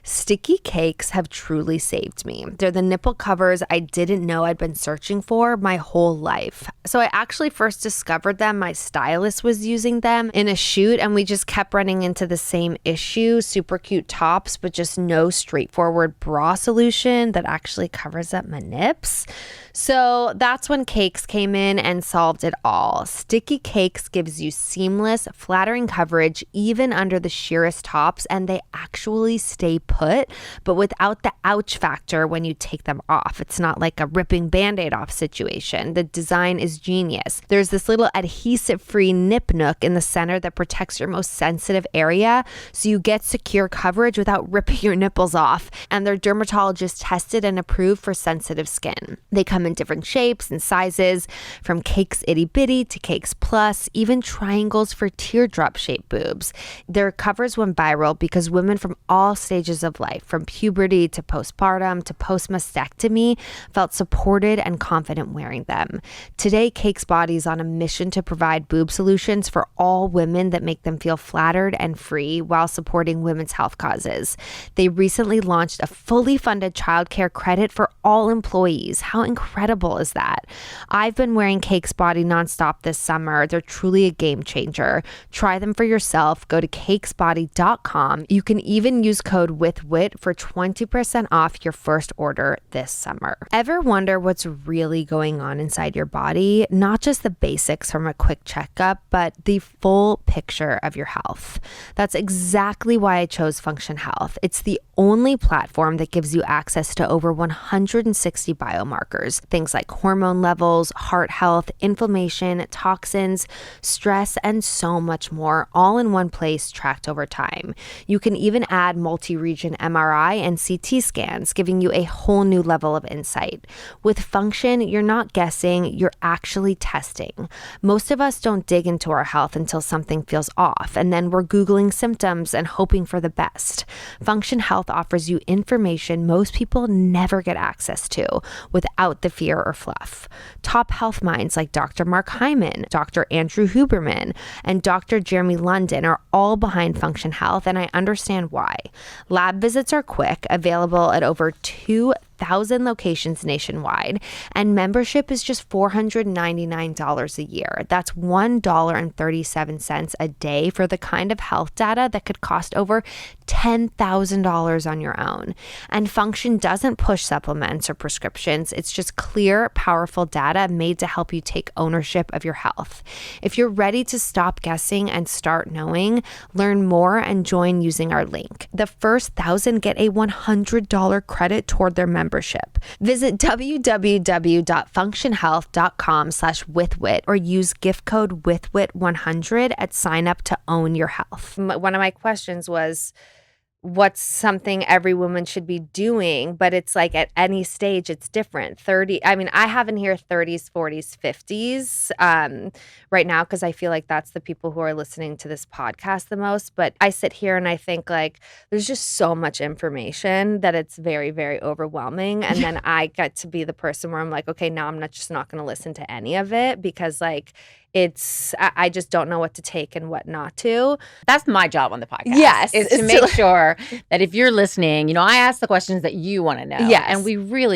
Sticky cakes have truly saved me. They're the nipple covers I didn't know I'd been searching for my whole life. So I actually first discovered them. My stylist was using them in a shoot and we just kept running into the same issue. Super cute tops, but just no straightforward bra solution that actually covers up my nips. So that's when Cakes came in and solved it all. Sticky Cakes gives you seamless, flattering coverage even under the sheerest tops, and they actually stay put, but without the ouch factor when you take them off. It's not like a ripping Band-Aid off situation. The design is genius. There's this little adhesive-free nip nook in the center that protects your most sensitive area, so you get secure coverage without ripping your nipples off. And they're dermatologist tested and approved for sensitive skin. They come in different shapes and sizes, from Cakes Itty Bitty to Cakes Plus, even triangles for teardrop shaped boobs. Their covers went viral because women from all stages of life, from puberty to postpartum to post-mastectomy, felt supported and confident wearing them. Today, Cakes Body is on a mission to provide boob solutions for all women that make them feel flattered and free while supporting women's health causes. They recently launched a fully funded childcare credit for all employees. How incredible is that? I've been wearing Cakes Body nonstop this summer. They're truly a game changer. Try them for yourself. Go to cakesbody.com. You can even use code with.Whit for 20% off your first order this summer. Ever wonder what's really going on inside your body? Not just the basics from a quick checkup, but the full picture of your health. That's exactly why I chose Function Health. It's the only platform that gives you access to over 160 biomarkers, things like hormone levels, heart health, inflammation, toxins, stress, and so much more, all in one place tracked over time. You can even add multi-region MRI and CT scans, giving you a whole new level of insight. With Function, you're not guessing, you're actually testing. Most of us don't dig into our health until something feels off, and then we're Googling symptoms and hoping for the best. Function Health offers you information most people never get access to without the fear or fluff. Top health minds like Dr. Mark Hyman, Dr. Andrew Huberman, and Dr. Jeremy London are all behind Function Health, and I understand why. Lab visits are quick, available at over 2,000 locations nationwide, and membership is just $499 a year. That's $1.37 a day for the kind of health data that could cost over $10,000 on your own. And Function doesn't push supplements or prescriptions. It's just clear, powerful data made to help you take ownership of your health. If you're ready to stop guessing and start knowing, learn more and join using our link. The first 1,000 get a $100 credit toward their membership. Visit www.functionhealth.com/withwit or use gift code withwit100 at sign up to own your health. One of my questions was, what's something every woman should be doing? But it's like at any stage, it's different. I have in here 30s, 40s, 50s right now, because I feel like that's the people who are listening to this podcast the most. But I sit here and I think like there's just so much information that it's very, very overwhelming. And then I get to be the person where I'm like, okay, now I'm not going to listen to any of it, because like I just don't know what to take and what not to. That's my job on the podcast. Yes. Is to make sure that if you're listening, I ask the questions that you want to know. Yes. And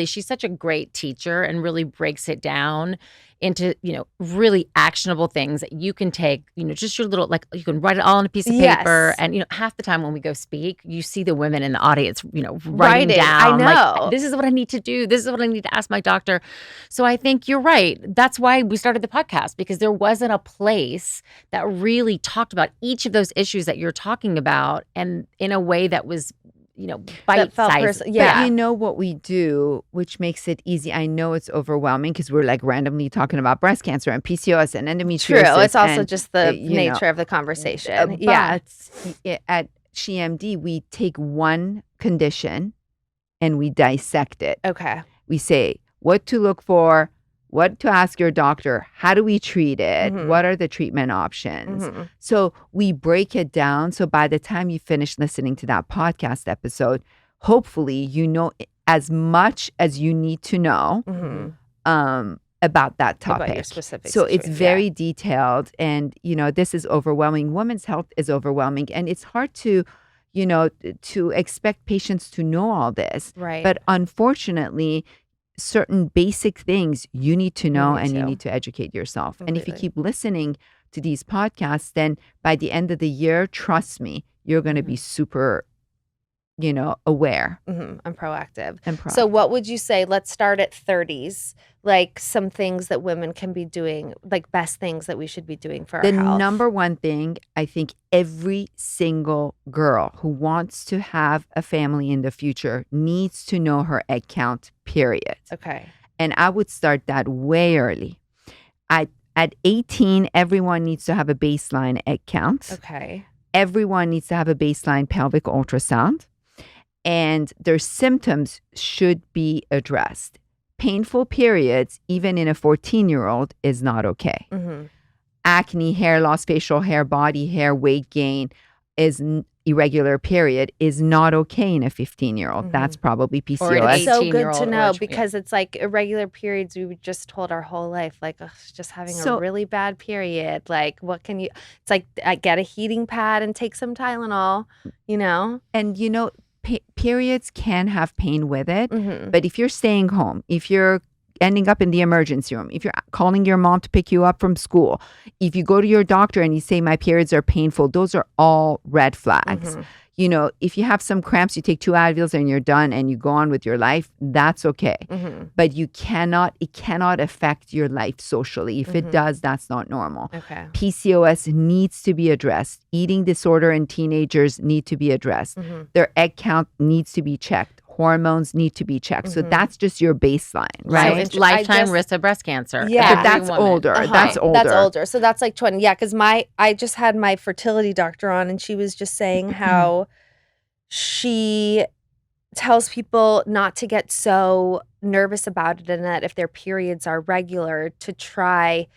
she's such a great teacher and really breaks it down into, really actionable things that you can take, just your little, like you can write it all on a piece of paper. And, half the time when we go speak, you see the women in the audience, writing down. I know. Like, this is what I need to do. This is what I need to ask my doctor. So I think you're right. That's why we started the podcast, because there wasn't a place that really talked about each of those issues that you're talking about, and in a way that was bite-sized. Yeah. But you know what we do, which makes it easy. I know it's overwhelming because we're like randomly talking about breast cancer and PCOS and endometriosis. True. It's also just the nature of the conversation. But at SheMD, we take one condition and we dissect it. Okay. We say what to look for, what to ask your doctor, how do we treat it, what are the treatment options. So we break it down. So by the time you finish listening to that podcast episode, hopefully you know as much as you need to know about that topic. About your specific so situation. It's very detailed, and this is overwhelming. Women's health is overwhelming, and it's hard to expect patients to know all this. Right. But unfortunately, certain basic things you need to know, and you need to educate yourself. Completely. And if you keep listening to these podcasts, then by the end of the year, trust me, you're going to be super aware and proactive. and proactive. So what would you say? Let's start at 30s. Like some things that women can be doing, like best things that we should be doing for our health. The number one thing, I think every single girl who wants to have a family in the future needs to know her egg count, period. Okay. And I would start that way early. At 18, everyone needs to have a baseline egg count. Okay. Everyone needs to have a baseline pelvic ultrasound. And their symptoms should be addressed. Painful periods, even in a 14-year-old, is not okay. Mm-hmm. Acne, hair loss, facial hair, body hair, weight gain, irregular period is not okay in a 15-year-old. Mm-hmm. That's probably PCOS. Or an It's so good 18-year-old to know or- because it's like irregular periods we were just told our whole life, like, ugh, just having a really bad period. Like, what can you, it's like, I get a heating pad and take some Tylenol, And periods can have pain with it. Mm-hmm. But if you're staying home, if you're ending up in the emergency room, if you're calling your mom to pick you up from school, if you go to your doctor and you say my periods are painful, those are all red flags. Mm-hmm. If you have some cramps, you take 2 Advils and you're done and you go on with your life, that's okay. Mm-hmm. But it cannot affect your life socially. If it does, that's not normal. Okay. PCOS needs to be addressed. Eating disorder in teenagers need to be addressed. Mm-hmm. Their egg count needs to be checked. Hormones need to be checked. So that's just your baseline, right? So lifetime risk of breast cancer. Yeah. But that's Every woman. older. Uh-huh. That's older. That's older. So that's like 20. Yeah, because I just had my fertility doctor on, and she was just saying how she tells people not to get so nervous about it, and that if their periods are regular, to try.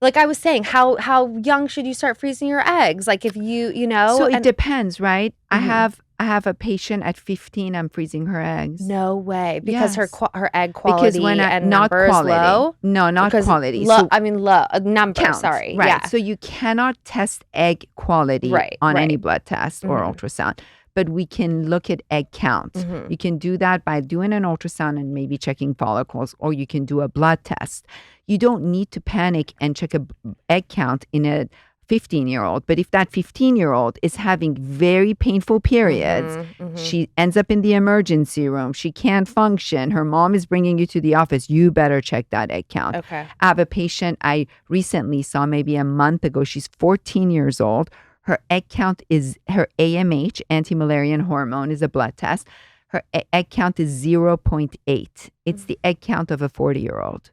Like I was saying, how young should you start freezing your eggs? Like if So it depends, right? Mhm. I have a patient at 15. I'm freezing her eggs. No way, because Yes. her egg quality and not number quality. is low. No, not Because quality. Low, So I mean low number. count, Sorry, right? yeah. So you cannot test egg quality Right, on right. any blood test or Mhm. ultrasound, but we can look at egg count. Mhm. You can do that by doing an ultrasound and maybe checking follicles, or you can do a blood test. You don't need to panic and check a egg count in a 15-year-old. But if that 15-year-old is having very painful periods, Mhm. she ends up in the emergency room, she can't function, her mom is bringing you to the office, you better check that egg count. Okay. I have a patient I recently saw maybe a month ago. She's 14 years old. Her egg count is her AMH, anti-Müllerian hormone, is a blood test. Her egg count is 0.8. It's the egg count of a 40-year-old.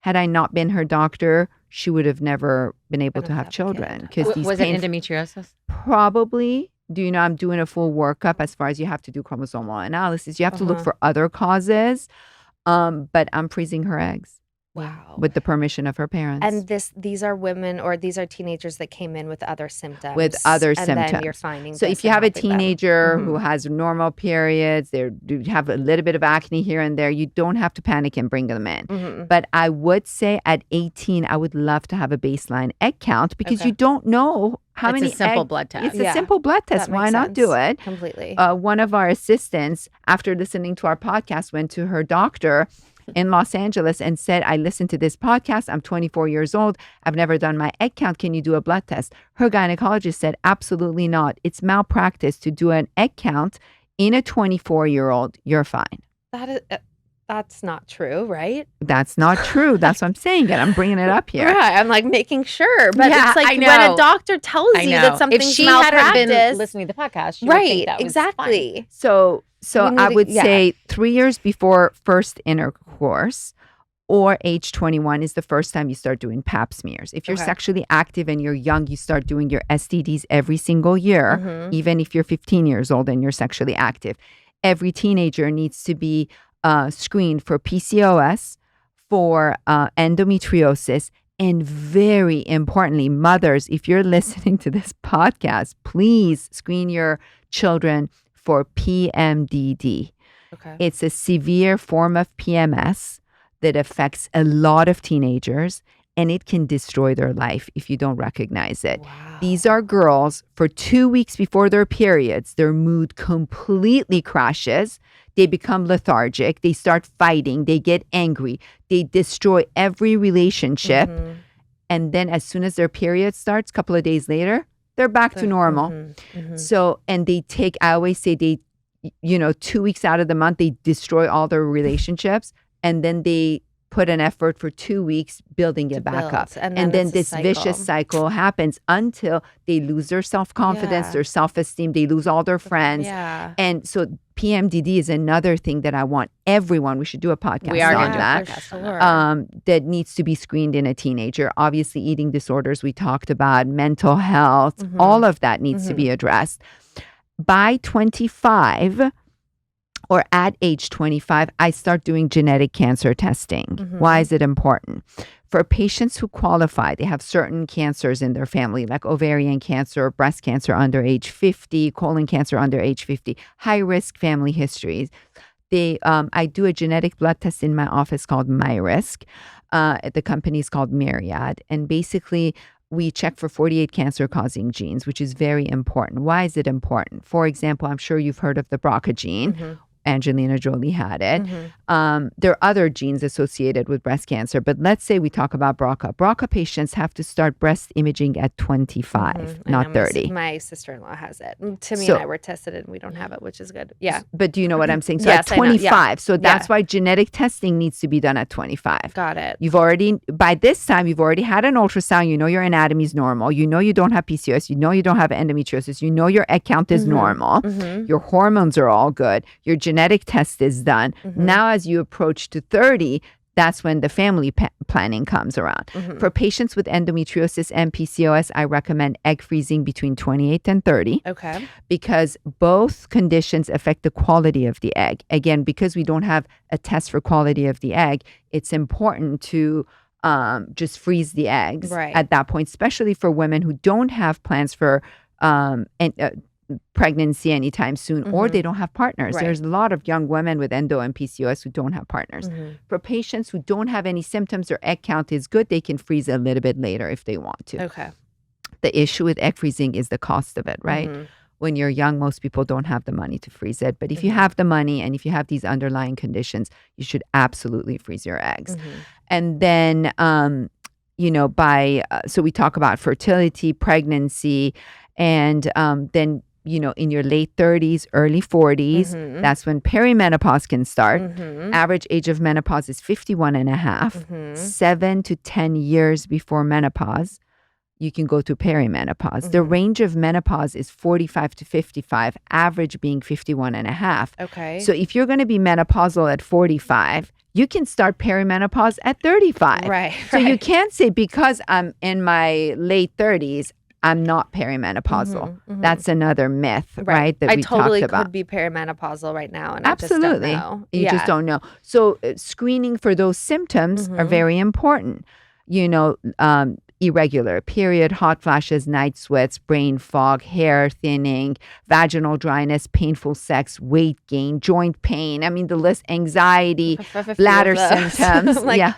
Had I not been her doctor, she would have never been able to have children. Because Was it endometriosis? Probably. I'm doing a full workup as far as you have to do chromosomal analysis. You have to look for other causes. But I'm freezing her eggs. Wow. With the permission of her parents. And these are women, or these are teenagers that came in with other symptoms. With other and symptoms. then you're finding. So this if you and have a helping them. teenager who Mhm. has normal periods, they do have a little bit of acne here and there, you don't have to panic and bring them in. Mhm. But I would say at 18, I would love to have a baseline egg count because Okay. you don't know how It's many a simple egg- blood test. It's Yeah. a simple blood test. That Why makes not do sense. it? Completely. One of our assistants, after listening to our podcast, went to her doctor in Los Angeles and said, I listened to this podcast. I'm 24 years old. I've never done my egg count. Can you do a blood test? Her gynecologist said, absolutely not. It's malpractice to do an egg count in a 24-year-old. You're fine. That's not true, right? That's not true. That's what I'm saying. And I'm bringing it up here. Right. I'm like making sure, but Yeah, it's like I when know. a doctor tells I you know. that something's if she hadn't been malpractice, listening to the podcast, she would think right? that was Exactly. So We need I to- would yeah. say 3 years before first intercourse or age 21 is the first time you start doing pap smears. If you're Okay. sexually active and you're young, you start doing your STDs every single year, Mhm. even if you're 15 years old and you're sexually active. Every teenager needs to be screened for PCOS, for endometriosis, and very importantly, mothers, if you're listening to this podcast, please screen your children for PMDD. Okay. It's a severe form of PMS that affects a lot of teenagers, and it can destroy their life if you don't recognize it. Wow. These are girls, for 2 weeks before their periods, their mood completely crashes. They become lethargic. They start fighting. They get angry. They destroy every relationship. Mhm. And then as soon as their period starts, a couple of days later, they're back to normal. Mhm. Mhm. So, and they take, I always say they 2 weeks out of the month, they destroy all their relationships, and then they put an effort for 2 weeks building it back up. And then it's a this vicious cycle happens until they lose their self-confidence, their self-esteem, they lose all their friends. Yeah. And so PMDD is another thing that I want everyone, we should do a podcast on that, Sure. that needs to be screened in a teenager. Obviously, eating disorders we talked about, mental health, all of that needs to be addressed. By 25, or at age 25, I start doing genetic cancer testing. Why is it important? For patients who qualify, they have certain cancers in their family, like ovarian cancer, breast cancer under age 50, colon cancer under age 50, high-risk family histories. I do a genetic blood test in my office called MyRisk. The company is called Mary Alice. And basically, we check for 48 cancer-causing genes, which is very important. Why is it important? For example, I'm sure you've heard of the BRCA gene. Angelina Jolie had it. There are other genes associated with breast cancer, but let's say we talk about BRCA. BRCA patients have to start breast imaging at 25, not 30. My sister-in-law has it. Timmy and I were tested and we don't have it, which is good. Yeah. But do you know what I'm saying? So Yes, at 25. I know. So that's why genetic testing needs to be done at 25. Got it. By this time, you've already had an ultrasound. You know your anatomy is normal. You know you don't have PCOS. You know you don't have endometriosis. You know your egg count is normal. Your hormones are all good. Your genetic test is done. Now, as you approach to 30, that's when the family planning comes around. For patients with endometriosis and PCOS, I recommend egg freezing between 28 and 30. Okay. Because both conditions affect the quality of the egg. Again, because we don't have a test for quality of the egg, it's important to just freeze the eggs at that point, especially for women who don't have plans for pregnancy anytime soon, or they don't have partners. There's a lot of young women with endo and PCOS who don't have partners. For patients who don't have any symptoms, their egg count is good, they can freeze a little bit later if they want to. Okay. The issue with egg freezing is the cost of it, right? When you're young, most people don't have the money to freeze it. But if you have the money and if you have these underlying conditions, you should absolutely freeze your eggs. And then, so we talk about fertility, pregnancy, and then in your late 30s, early 40s, that's when perimenopause can start. Average age of menopause is 51 and a half. 7 to 10 years before menopause, you can go to perimenopause. The range of menopause is 45 to 55, average being 51 and a half. Okay. So if you're going to be menopausal at 45, you can start perimenopause at 35. Right. So you can't say because I'm in my late 30s, I'm not perimenopausal. That's another myth, right? That we totally talked about. could be perimenopausal right now, and Absolutely. I just don't know. You just don't know. So screening for those symptoms are very important. Irregular period, hot flashes, night sweats, brain fog, hair thinning, vaginal dryness, painful sex, weight gain, joint pain. I mean, the list, anxiety, bladder symptoms. I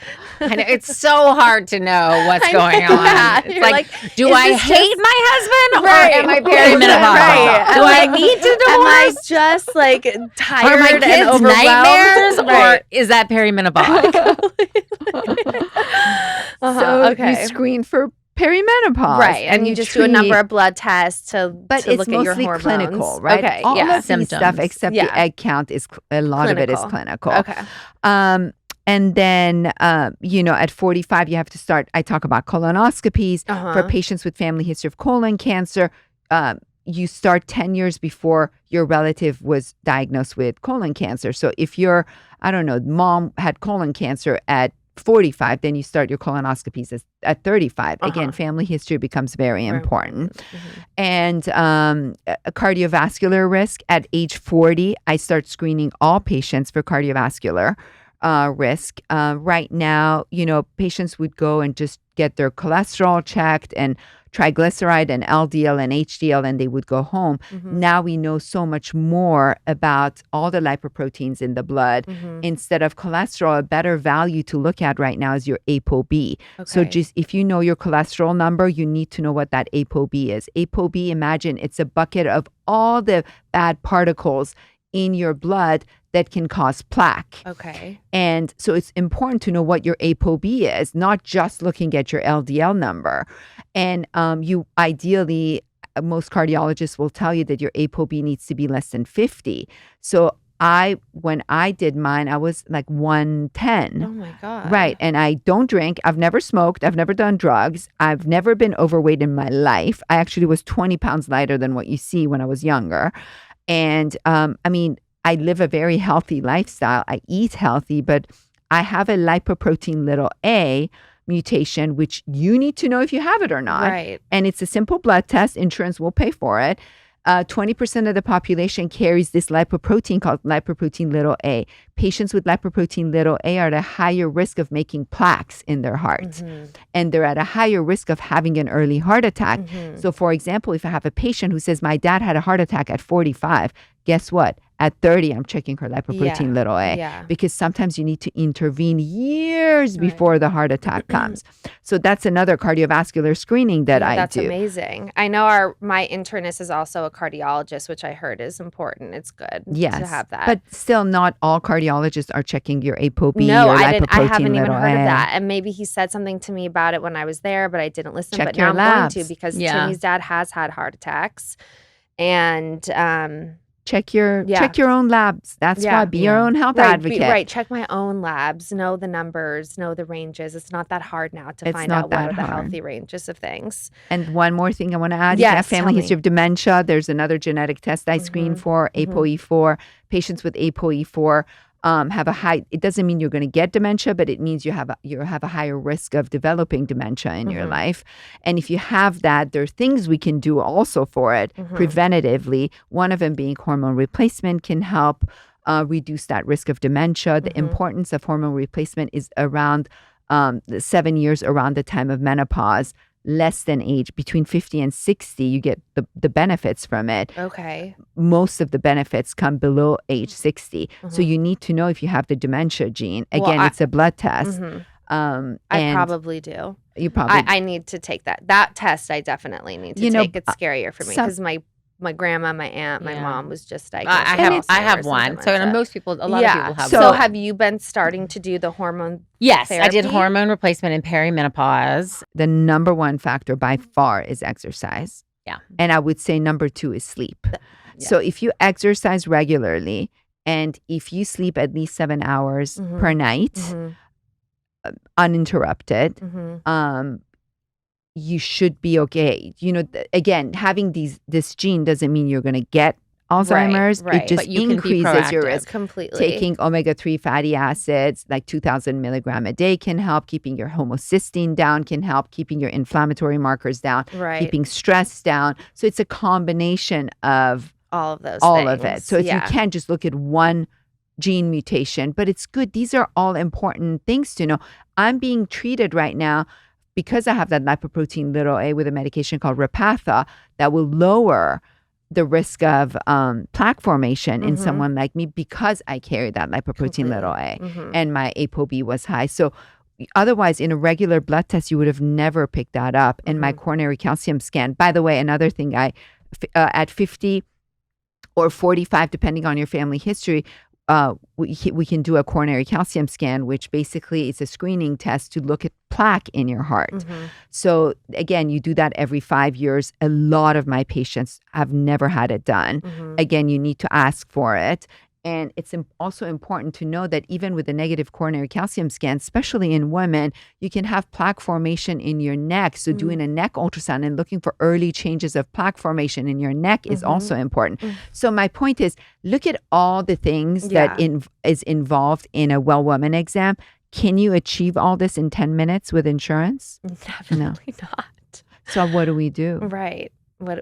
know, it's so hard to know what's going on. Yeah. It's You're like, do I hate my husband or am I perimenopausal? Do I need to divorce? Am I just like tired Are my and kids overwhelmed? nightmares or is that perimenopause? So you screen for perimenopause. Right. And you just do a number of blood tests to look at your hormones. Clinical, right? Okay. All of symptoms. these stuff except the egg count is a lot of it is clinical. Okay. And then, at 45, you have to start, I talk about colonoscopies. For patients with family history of colon cancer, you start 10 years before your relative was diagnosed with colon cancer. So if your, mom had colon cancer at 45, then you start your colonoscopies at 35. Again, family history becomes very important. And a cardiovascular risk at age 40, I start screening all patients for cardiovascular risk. Right now, patients would go and just get their cholesterol checked and triglyceride and LDL and HDL, and they would go home. Now we know so much more about all the lipoproteins in the blood. Instead of cholesterol, a better value to look at right now is your ApoB. So just if you know your cholesterol number, you need to know what that ApoB is. ApoB, imagine it's a bucket of all the bad particles in your blood that can cause plaque. Okay. And so it's important to know what your ApoB is, not just looking at your LDL number. And you ideally, most cardiologists will tell you that your ApoB needs to be less than 50. So when I did mine, I was like 110. Oh my God. Right. And I don't drink. I've never smoked. I've never done drugs. I've never been overweight in my life. I actually was 20 pounds lighter than what you see when I was younger. And I mean, I live a very healthy lifestyle. I eat healthy, but I have a lipoprotein(a) mutation, which you need to know if you have it or not. Right. And it's a simple blood test. Insurance will pay for it. 20% of the population carries this lipoprotein called lipoprotein(a). Patients with lipoprotein(a) are at a higher risk of making plaques in their heart. And they're at a higher risk of having an early heart attack. So for example, if I have a patient who says, my dad had a heart attack at 45, guess what? At 30, I'm checking her lipoprotein(a). Yeah. Because sometimes you need to intervene years before the heart attack comes. So that's another cardiovascular screening that I do. That's amazing. I know my internist is also a cardiologist, which I heard is important. It's good to have that. But still, not all cardiologists are checking your ApoB No, or I lipoprotein(a). haven't even heard of that. And maybe he said something to me about it when I was there, but I didn't listen. Check but your now I'm labs. going to, because Timmy's dad has had heart attacks. And check your own labs. That's why. Be your own health advocate. Check my own labs. Know the numbers. Know the ranges. It's not that hard now to find out what are the healthy ranges of things. And one more thing I want to add. Yes, family history of dementia. There's another genetic test I screen for, ApoE4. Patients with ApoE4 have a high. It doesn't mean you're going to get dementia, but it means you have a higher risk of developing dementia in your life. And if you have that, there are things we can do also for it preventatively. One of them being hormone replacement can help reduce that risk of dementia. The importance of hormone replacement is around 7 years around the time of menopause. Less than age, between 50 and 60, you get the benefits from it. Okay. Most of the benefits come below age 60. So you need to know if you have the dementia gene. Again, it's a blood test. I probably do. You probably I need to take that. That test I definitely need to take. It's scarier for me because my grandma, my aunt, my mom was just diagnosed. I have one. So and most people, a lot of people have So one. have you been starting to do the hormone Yes, I did therapy? hormone replacement in perimenopause. The number one factor by far is exercise. Yeah. And I would say number 2 is sleep. So if you exercise regularly and if you sleep at least 7 hours per night, uninterrupted, you should be okay. Again, having this gene doesn't mean you're going to get Alzheimer's. Right. It just But you can be increases your proactive. risk. Completely. Taking omega-3 fatty acids, like 2,000 milligram a day, can help. Keeping your homocysteine down can help. Keeping your inflammatory markers down. Right. Keeping stress down. So it's a combination of all of those all things. of it. So if you can't just look at one gene mutation, but it's good. These are all important things to know. I'm being treated right now because I have that lipoprotein(a) with a medication called Repatha that will lower the risk of plaque formation in someone like me because I carry that lipoprotein(a) and my ApoB was high. So otherwise, in a regular blood test, you would have never picked that up. And my coronary calcium scan, by the way, another thing, at 50 or 45, depending on your family history, we can do a coronary calcium scan, which basically is a screening test to look at plaque in your heart. So again, you do that every 5 years. A lot of my patients have never had it done. Again, you need to ask for it. And it's also important to know that even with a negative coronary calcium scan, especially in women, you can have plaque formation in your neck. So doing a neck ultrasound and looking for early changes of plaque formation in your neck is also important. So my point is, look at all the things that is involved in a well woman exam. Can you achieve all this in 10 minutes with insurance? Definitely not. So what do we do? Right.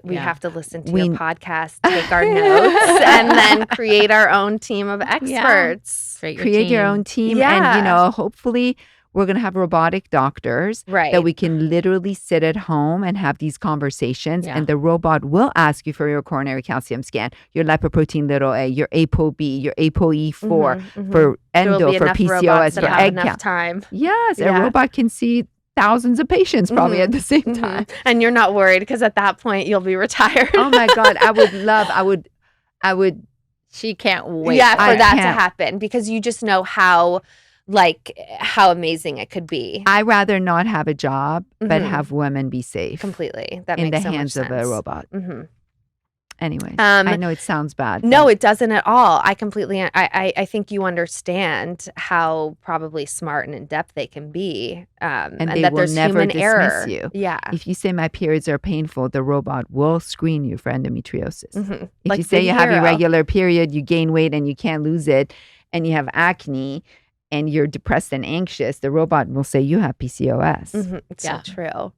We have to listen to a podcast, take our notes, and then create our own team of experts. Create your own team. And, hopefully we're going to have robotic doctors that we can literally sit at home and have these conversations. And the robot will ask you for your coronary calcium scan, your lipoprotein(a), your ApoB, your ApoE4, for endo, for PCOS, for egg count. Time. Yes, a robot can see thousands of patients probably at the same time. And you're not worried because at that point you'll be retired. Oh my God. I would. She can't wait. Yeah, for that to happen, because you just know how like how amazing it could be. I rather not have a job, but Mhm. have women be safe Completely. That in makes the so much hands of a sense. robot. Mm-hmm. Anyways, I know it sounds bad. No, but it doesn't at all. I completely, I think you understand how probably smart and in depth they can be, and and they that will there's never human dismiss error. you. Yeah. If you say my periods are painful, the robot will screen you for endometriosis. Mm-hmm. If Like you say Big you have Hero. irregular period, you gain weight and you can't lose it, and you have acne, and you're depressed and anxious, the robot will say you have PCOS. Mm-hmm. It's Yeah. so true.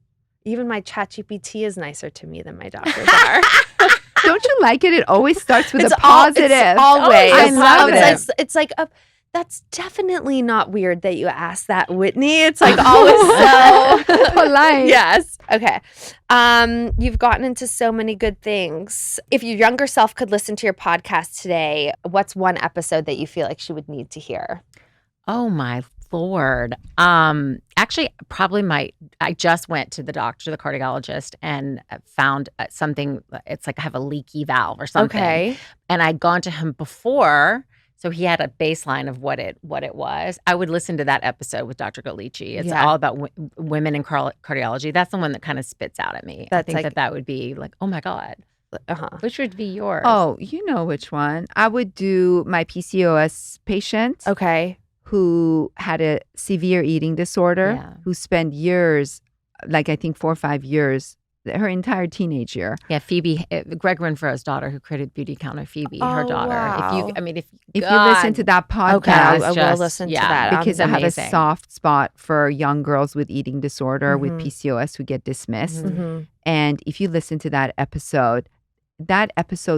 Even my ChatGPT is nicer to me than my doctors are. Don't you like it? It always starts with It's a positive. It's always. I love it. It's like that's definitely not weird that you asked that, Whitney. It's like always so polite. Yes. Okay. You've gotten into so many good things. If your younger self could listen to your podcast today, what's one episode that you feel like she would need to hear? Oh my Lord. Actually, probably I just went to the doctor, the cardiologist, and found something. It's like I have a leaky valve or something. Okay. And I'd gone to him before, so he had a baseline of what it was. I would listen to that episode with Dr. Galici. It's all about women in cardiology. That's the one that kind of spits out at me. I think that would be like, oh my God. Which would be yours? Oh, you know which one. I would do my PCOS patient. Okay. Who had a severe eating disorder, who spent years, like I think 4 or 5 years, her entire teenage year. Yeah, Phoebe, Greg Renfro's daughter, who created Beauty Counter Phoebe, her daughter. Wow. If you listen to that podcast, okay, I will listen to that because I have a soft spot for young girls with eating disorder, with PCOS who get dismissed. Mm-hmm. And if you listen to that episode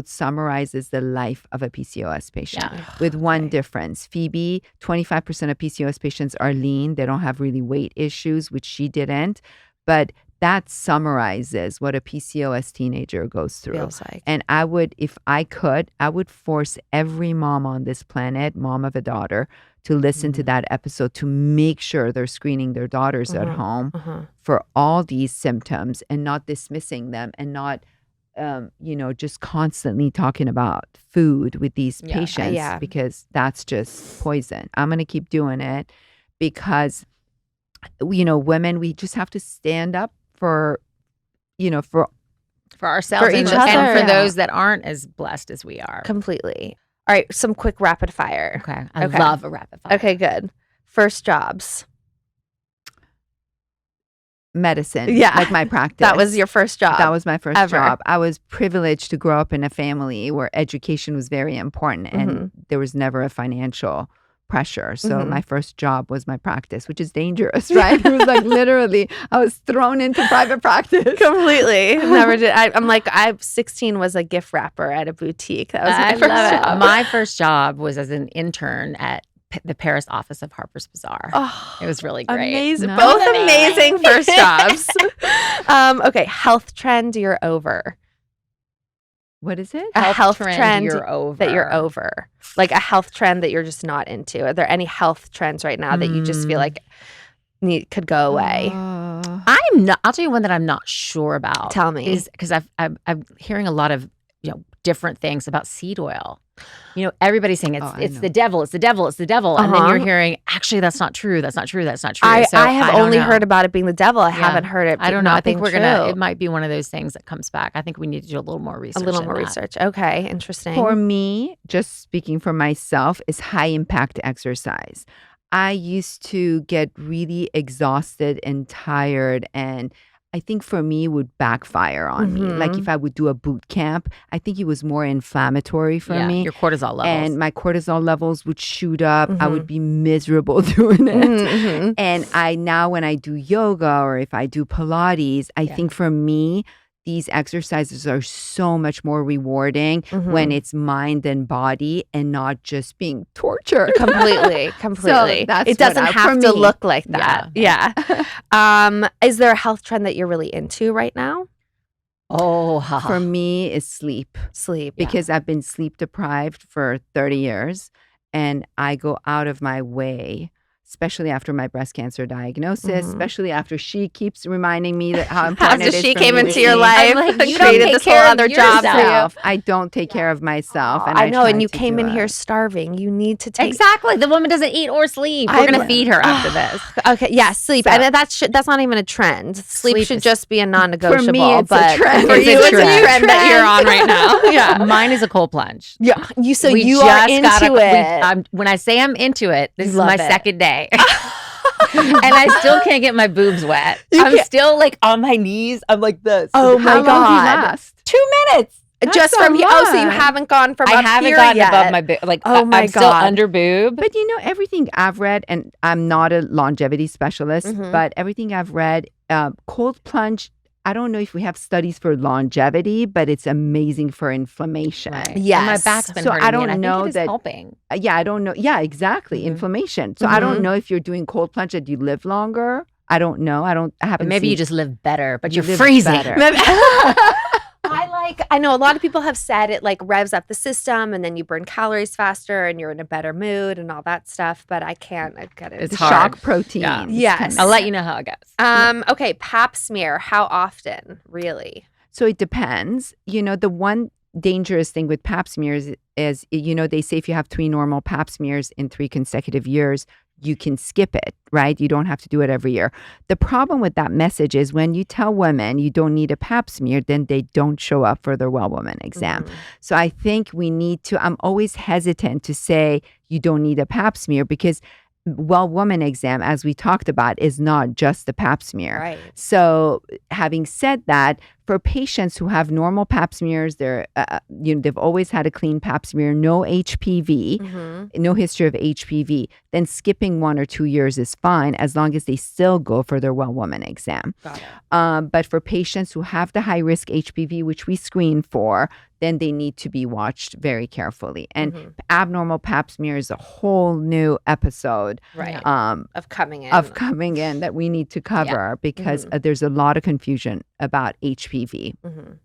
summarizes the life of a PCOS patient with one difference. Phoebe, 25% of PCOS patients are lean. They don't have really weight issues, which she didn't. But that summarizes what a PCOS teenager goes through. Feels like. And I would, if I could, I would force every mom on this planet, mom of a daughter, to listen to that episode to make sure they're screening their daughters at home for all these symptoms and not dismissing them and not just constantly talking about food with these patients because that's just poison. I'm going to keep doing it because, women, we just have to stand up for ourselves for each and other. And for those that aren't as blessed as we are. Completely. All right, some quick rapid fire. Okay. I love a rapid fire. Okay, good. First jobs. Medicine, like my practice. That was your first job. That was my first ever. job. I was privileged to grow up in a family where education was very important and there was never a financial pressure. So my first job was my practice, which is dangerous, right? It was like literally I was thrown into private practice. Completely. Never did. I'm like, 16 was a gift wrapper at a boutique. That was my first job. My first job was as an intern at the Paris office of Harper's Bazaar. Oh, it was really great. Amazing. No. Both amazing first jobs. Okay, health trend you're over. What is it? A health trend you're over. that you're over. Like a health trend that you're just not into. Are there any health trends right now that you just feel like could go away? I'll tell you one that I'm not sure about. Tell me. Is because I'm hearing a lot of different things about seed oil. Everybody's saying it's the devil, it's the devil, it's the devil. And then you're hearing, actually, that's not true. That's not true. That's not true. I have only heard about it being the devil. I haven't heard it. I don't know. I think it might be one of those things that comes back. I think we need to do a little more research. Research. Okay. Interesting. For me, just speaking for myself, is high impact exercise. I used to get really exhausted and tired, and I think for me it would backfire on me. Like if I would do a boot camp, I think it was more inflammatory for me. Your cortisol levels. And my cortisol levels would shoot up. I would be miserable doing it. And now when I do yoga or if I do Pilates, I think for me, these exercises are so much more rewarding when it's mind and body and not just being tortured. Completely. So it doesn't have to look like that. Yeah. Is there a health trend that you're really into right now? For me, is sleep. Sleep. Because I've been sleep deprived for 30 years and I go out of my way especially after my breast cancer diagnosis, Mhm. especially after she keeps reminding me that how important After it is she for came me to into your eat. life, I'm like, and you don't created take this whole care of other job for you. Myself. I don't take care of myself, and I know, try and you to came do in here it. starving. You need to take Exactly. The woman doesn't eat or sleep. We're going to feed her after this. Okay, yeah, sleep, So- and that's not even a trend. Sleep Sleep should is- just be a non-negotiable. For me, it's a but trend. for It's you, a it's a trend. trend that you're on right now. Yeah, Mine is a cold plunge. yeah. So We you are into it. when I say I'm into it, this You is my love it. second day. And I still can't get my boobs wet. I'm still like on my knees. I'm like this. Oh How my long do you God. last? 2 minutes. Just so from here. Oh, so you much. haven't gone from I up haven't here gotten yet. above my boob. Like, Oh my I'm still God. under boob. But everything I've read, and I'm not a longevity specialist, Mhm. but everything I've read, cold plunge, I don't know if we have studies for longevity, but it's amazing for inflammation. Right. Yes. And my back's been So hurting I me, don't and know I think it is that- helping. Yeah, I don't know. Yeah, exactly. Mhm. Inflammation. So I Mhm. don't know if you're doing cold plunge that you live longer. I don't know. I But haven't maybe seen- you just live better, but You you're live freezing. better. I know a lot of people have said it like revs up the system and then you burn calories faster and you're in a better mood and all that stuff, but I can't. I've got it. It's the hard. shock proteins. Yeah. Yes. I'll let you know how it goes. Okay, pap smear. How often? Really? So it depends. The one dangerous thing with pap smears is, they say if you have 3 normal pap smears in 3 consecutive years, you can skip it, right? You don't have to do it every year. The problem with that message is when you tell women you don't need a pap smear, then they don't show up for their well woman exam. Mhm. So I think we need to, I'm always hesitant to say you don't need a pap smear because well woman exam, as we talked about, is not just the pap smear. Right. So having said that, for patients who have normal pap smears, they've always had a clean pap smear, no HPV, Mhm. no history of HPV, then skipping 1 or 2 years is fine as long as they still go for their well woman exam. Got it. But for patients who have the high risk HPV, which we screen for, then they need to be watched very carefully. And Mhm. abnormal pap smear is a whole new episode Right. of coming in. coming in that we need to cover because Mhm. there's a lot of confusion about HPV. Mhm.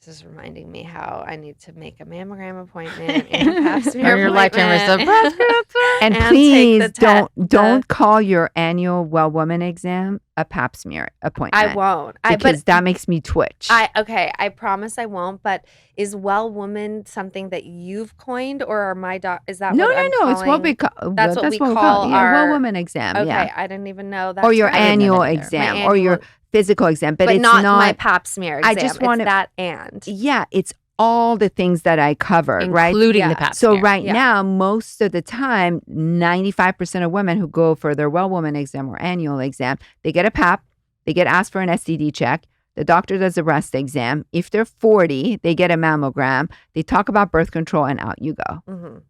This is reminding me how I need to make a mammogram appointment and pap smear Or your lifetime risk of appointment. breast cancer. And And take please the don't call your annual well woman exam a pap smear appointment. I won't. Because that makes me twitch. Okay, I promise I won't. But is well woman something that you've coined, or are my doc? Is that no, what I'm it's what we calling- call. That's what we call call it. our well woman exam. Okay, Yeah, I didn't even know that. or your I didn't know annual that either. exam, My or your annual- physical exam. But it's not my pap smear exam. I just want it's that and Yeah, it's all the things that I covered, right? Including Yeah. the pap So smear. right Yeah. now, most of the time, 95% of women who go for their well woman exam or annual exam, they get a pap, they get asked for an STD check. The doctor does a breast exam. If they're 40, they get a mammogram. They talk about birth control and out you go. Mhm.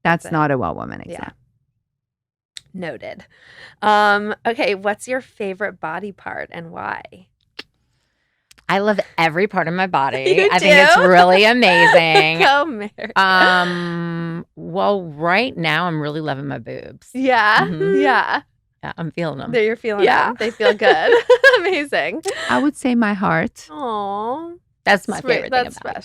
That's it. not a well woman exam. Yeah. Noted. Okay, what's your favorite body part and why? I love every part of my body. You I think it's do? really amazing. Go, Mary. Well, right now I'm really loving my boobs. Yeah, Mhm. yeah. Yeah, I'm feeling them. There, you're feeling Yeah. them. They feel good. Amazing. I would say my heart. Aw, That's my Sweet, favorite that's thing about it.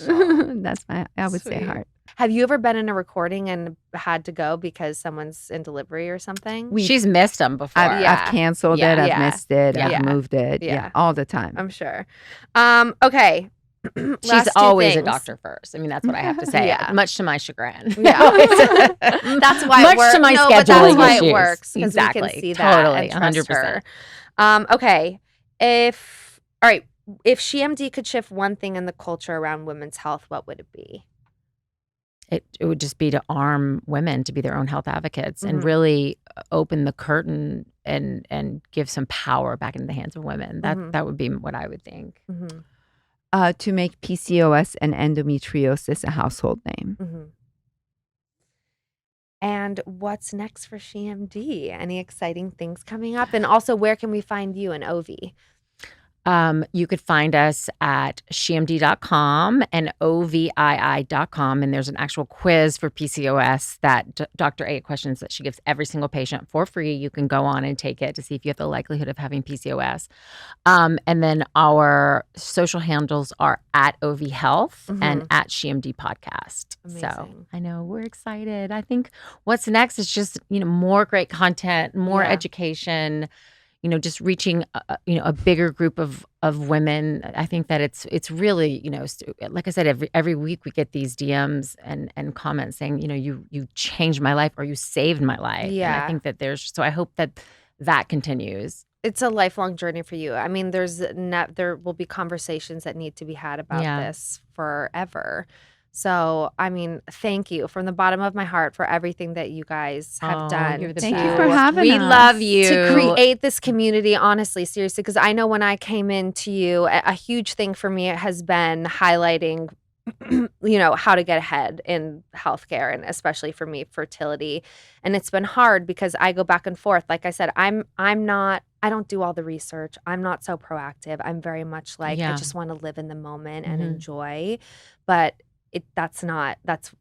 special. I would say Sweet. heart. Have you ever been in a recording and had to go because someone's in delivery or something? She's missed them before. Yeah. I've canceled Yeah. it. I've Yeah. missed it. Yeah. I've moved it. Yeah. Yeah, all the time. I'm sure. Okay. She's Last two always a things. doctor first. I mean, that's what I have to say. Yeah. Much to my chagrin. Yeah. That's why Much it works. to my no, but that's scheduling why issues. it works because Exactly. we can see that Totally. and trust 100%. her. Okay. All right, if SheMD could shift one thing in the culture around women's health, what would it be? It would just be to arm women to be their own health advocates and Mhm. really open the curtain and give some power back into the hands of women. Mhm. That would be what I would think. Mm-hmm. To make PCOS and endometriosis a household name. Mm-hmm. And what's next for SheMD? Any exciting things coming up? And also, where can we find you in OV? You could find us at SheMD.com and OVII.com. And there's an actual quiz for PCOS that Dr. A questions that she gives every single patient for free. You can go on and take it to see if you have the likelihood of having PCOS. And then our social handles are at OV Health and at SheMD Podcast. Amazing. So I know we're excited. I think what's next is just, more great content, more education, just reaching, a bigger group of women. I think that it's really, like I said, every week we get these DMs and comments saying, you changed my life or you saved my life. Yeah. And I think that so I hope that continues. It's a lifelong journey for you. I mean, there will be conversations that need to be had about this forever. So, I mean, thank you from the bottom of my heart for everything that you guys have done. Thank you for having us. We love you. To create this community, honestly, seriously, because I know when I came into you, a huge thing for me has been highlighting, how to get ahead in healthcare, and especially for me, fertility. And it's been hard because I go back and forth. Like I said, I don't do all the research. I'm not so proactive. I'm very much like, I just want to live in the moment and enjoy. But that's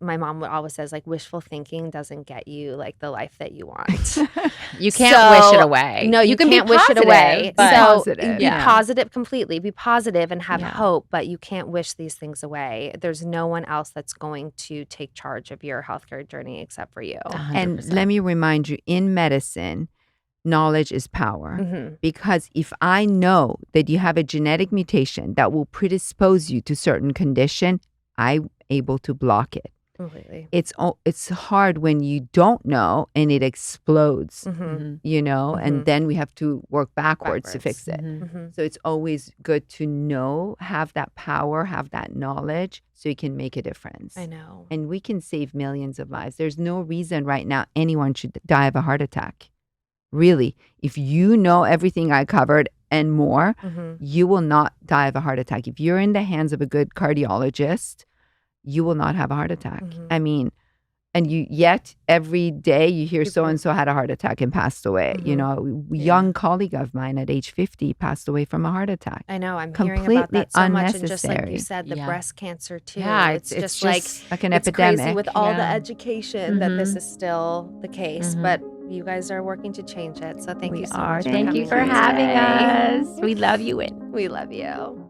my mom always says, like, wishful thinking doesn't get you like the life that you want. You can't wish it away. No, you can't wish it away. Be positive. Be positive completely. Be positive and have hope, but you can't wish these things away. There's no one else that's going to take charge of your healthcare journey except for you. 100%. And let me remind you, in medicine, knowledge is power. Because if I know that you have a genetic mutation that will predispose you to certain condition, I'm able to block it. Completely. It's hard when you don't know and it explodes, and then we have to work backwards to fix it. So it's always good to know, have that power, have that knowledge so you can make a difference. I know. And we can save millions of lives. There's no reason right now anyone should die of a heart attack. Really, if you know everything I covered and more, you will not die of a heart attack. If you're in the hands of a good cardiologist, you will not have a heart attack. I mean, and yet every day you hear so-and-so had a heart attack and passed away. A young colleague of mine at age 50 passed away from a heart attack. I know. I'm Completely hearing about that so much. And just like unnecessary. you said, the breast cancer too. Yeah, it's just like an it's epidemic. crazy with all the education that this is still the case. But you guys are working to change it. So thank you so much. Thank you for having us. We love you. We love you.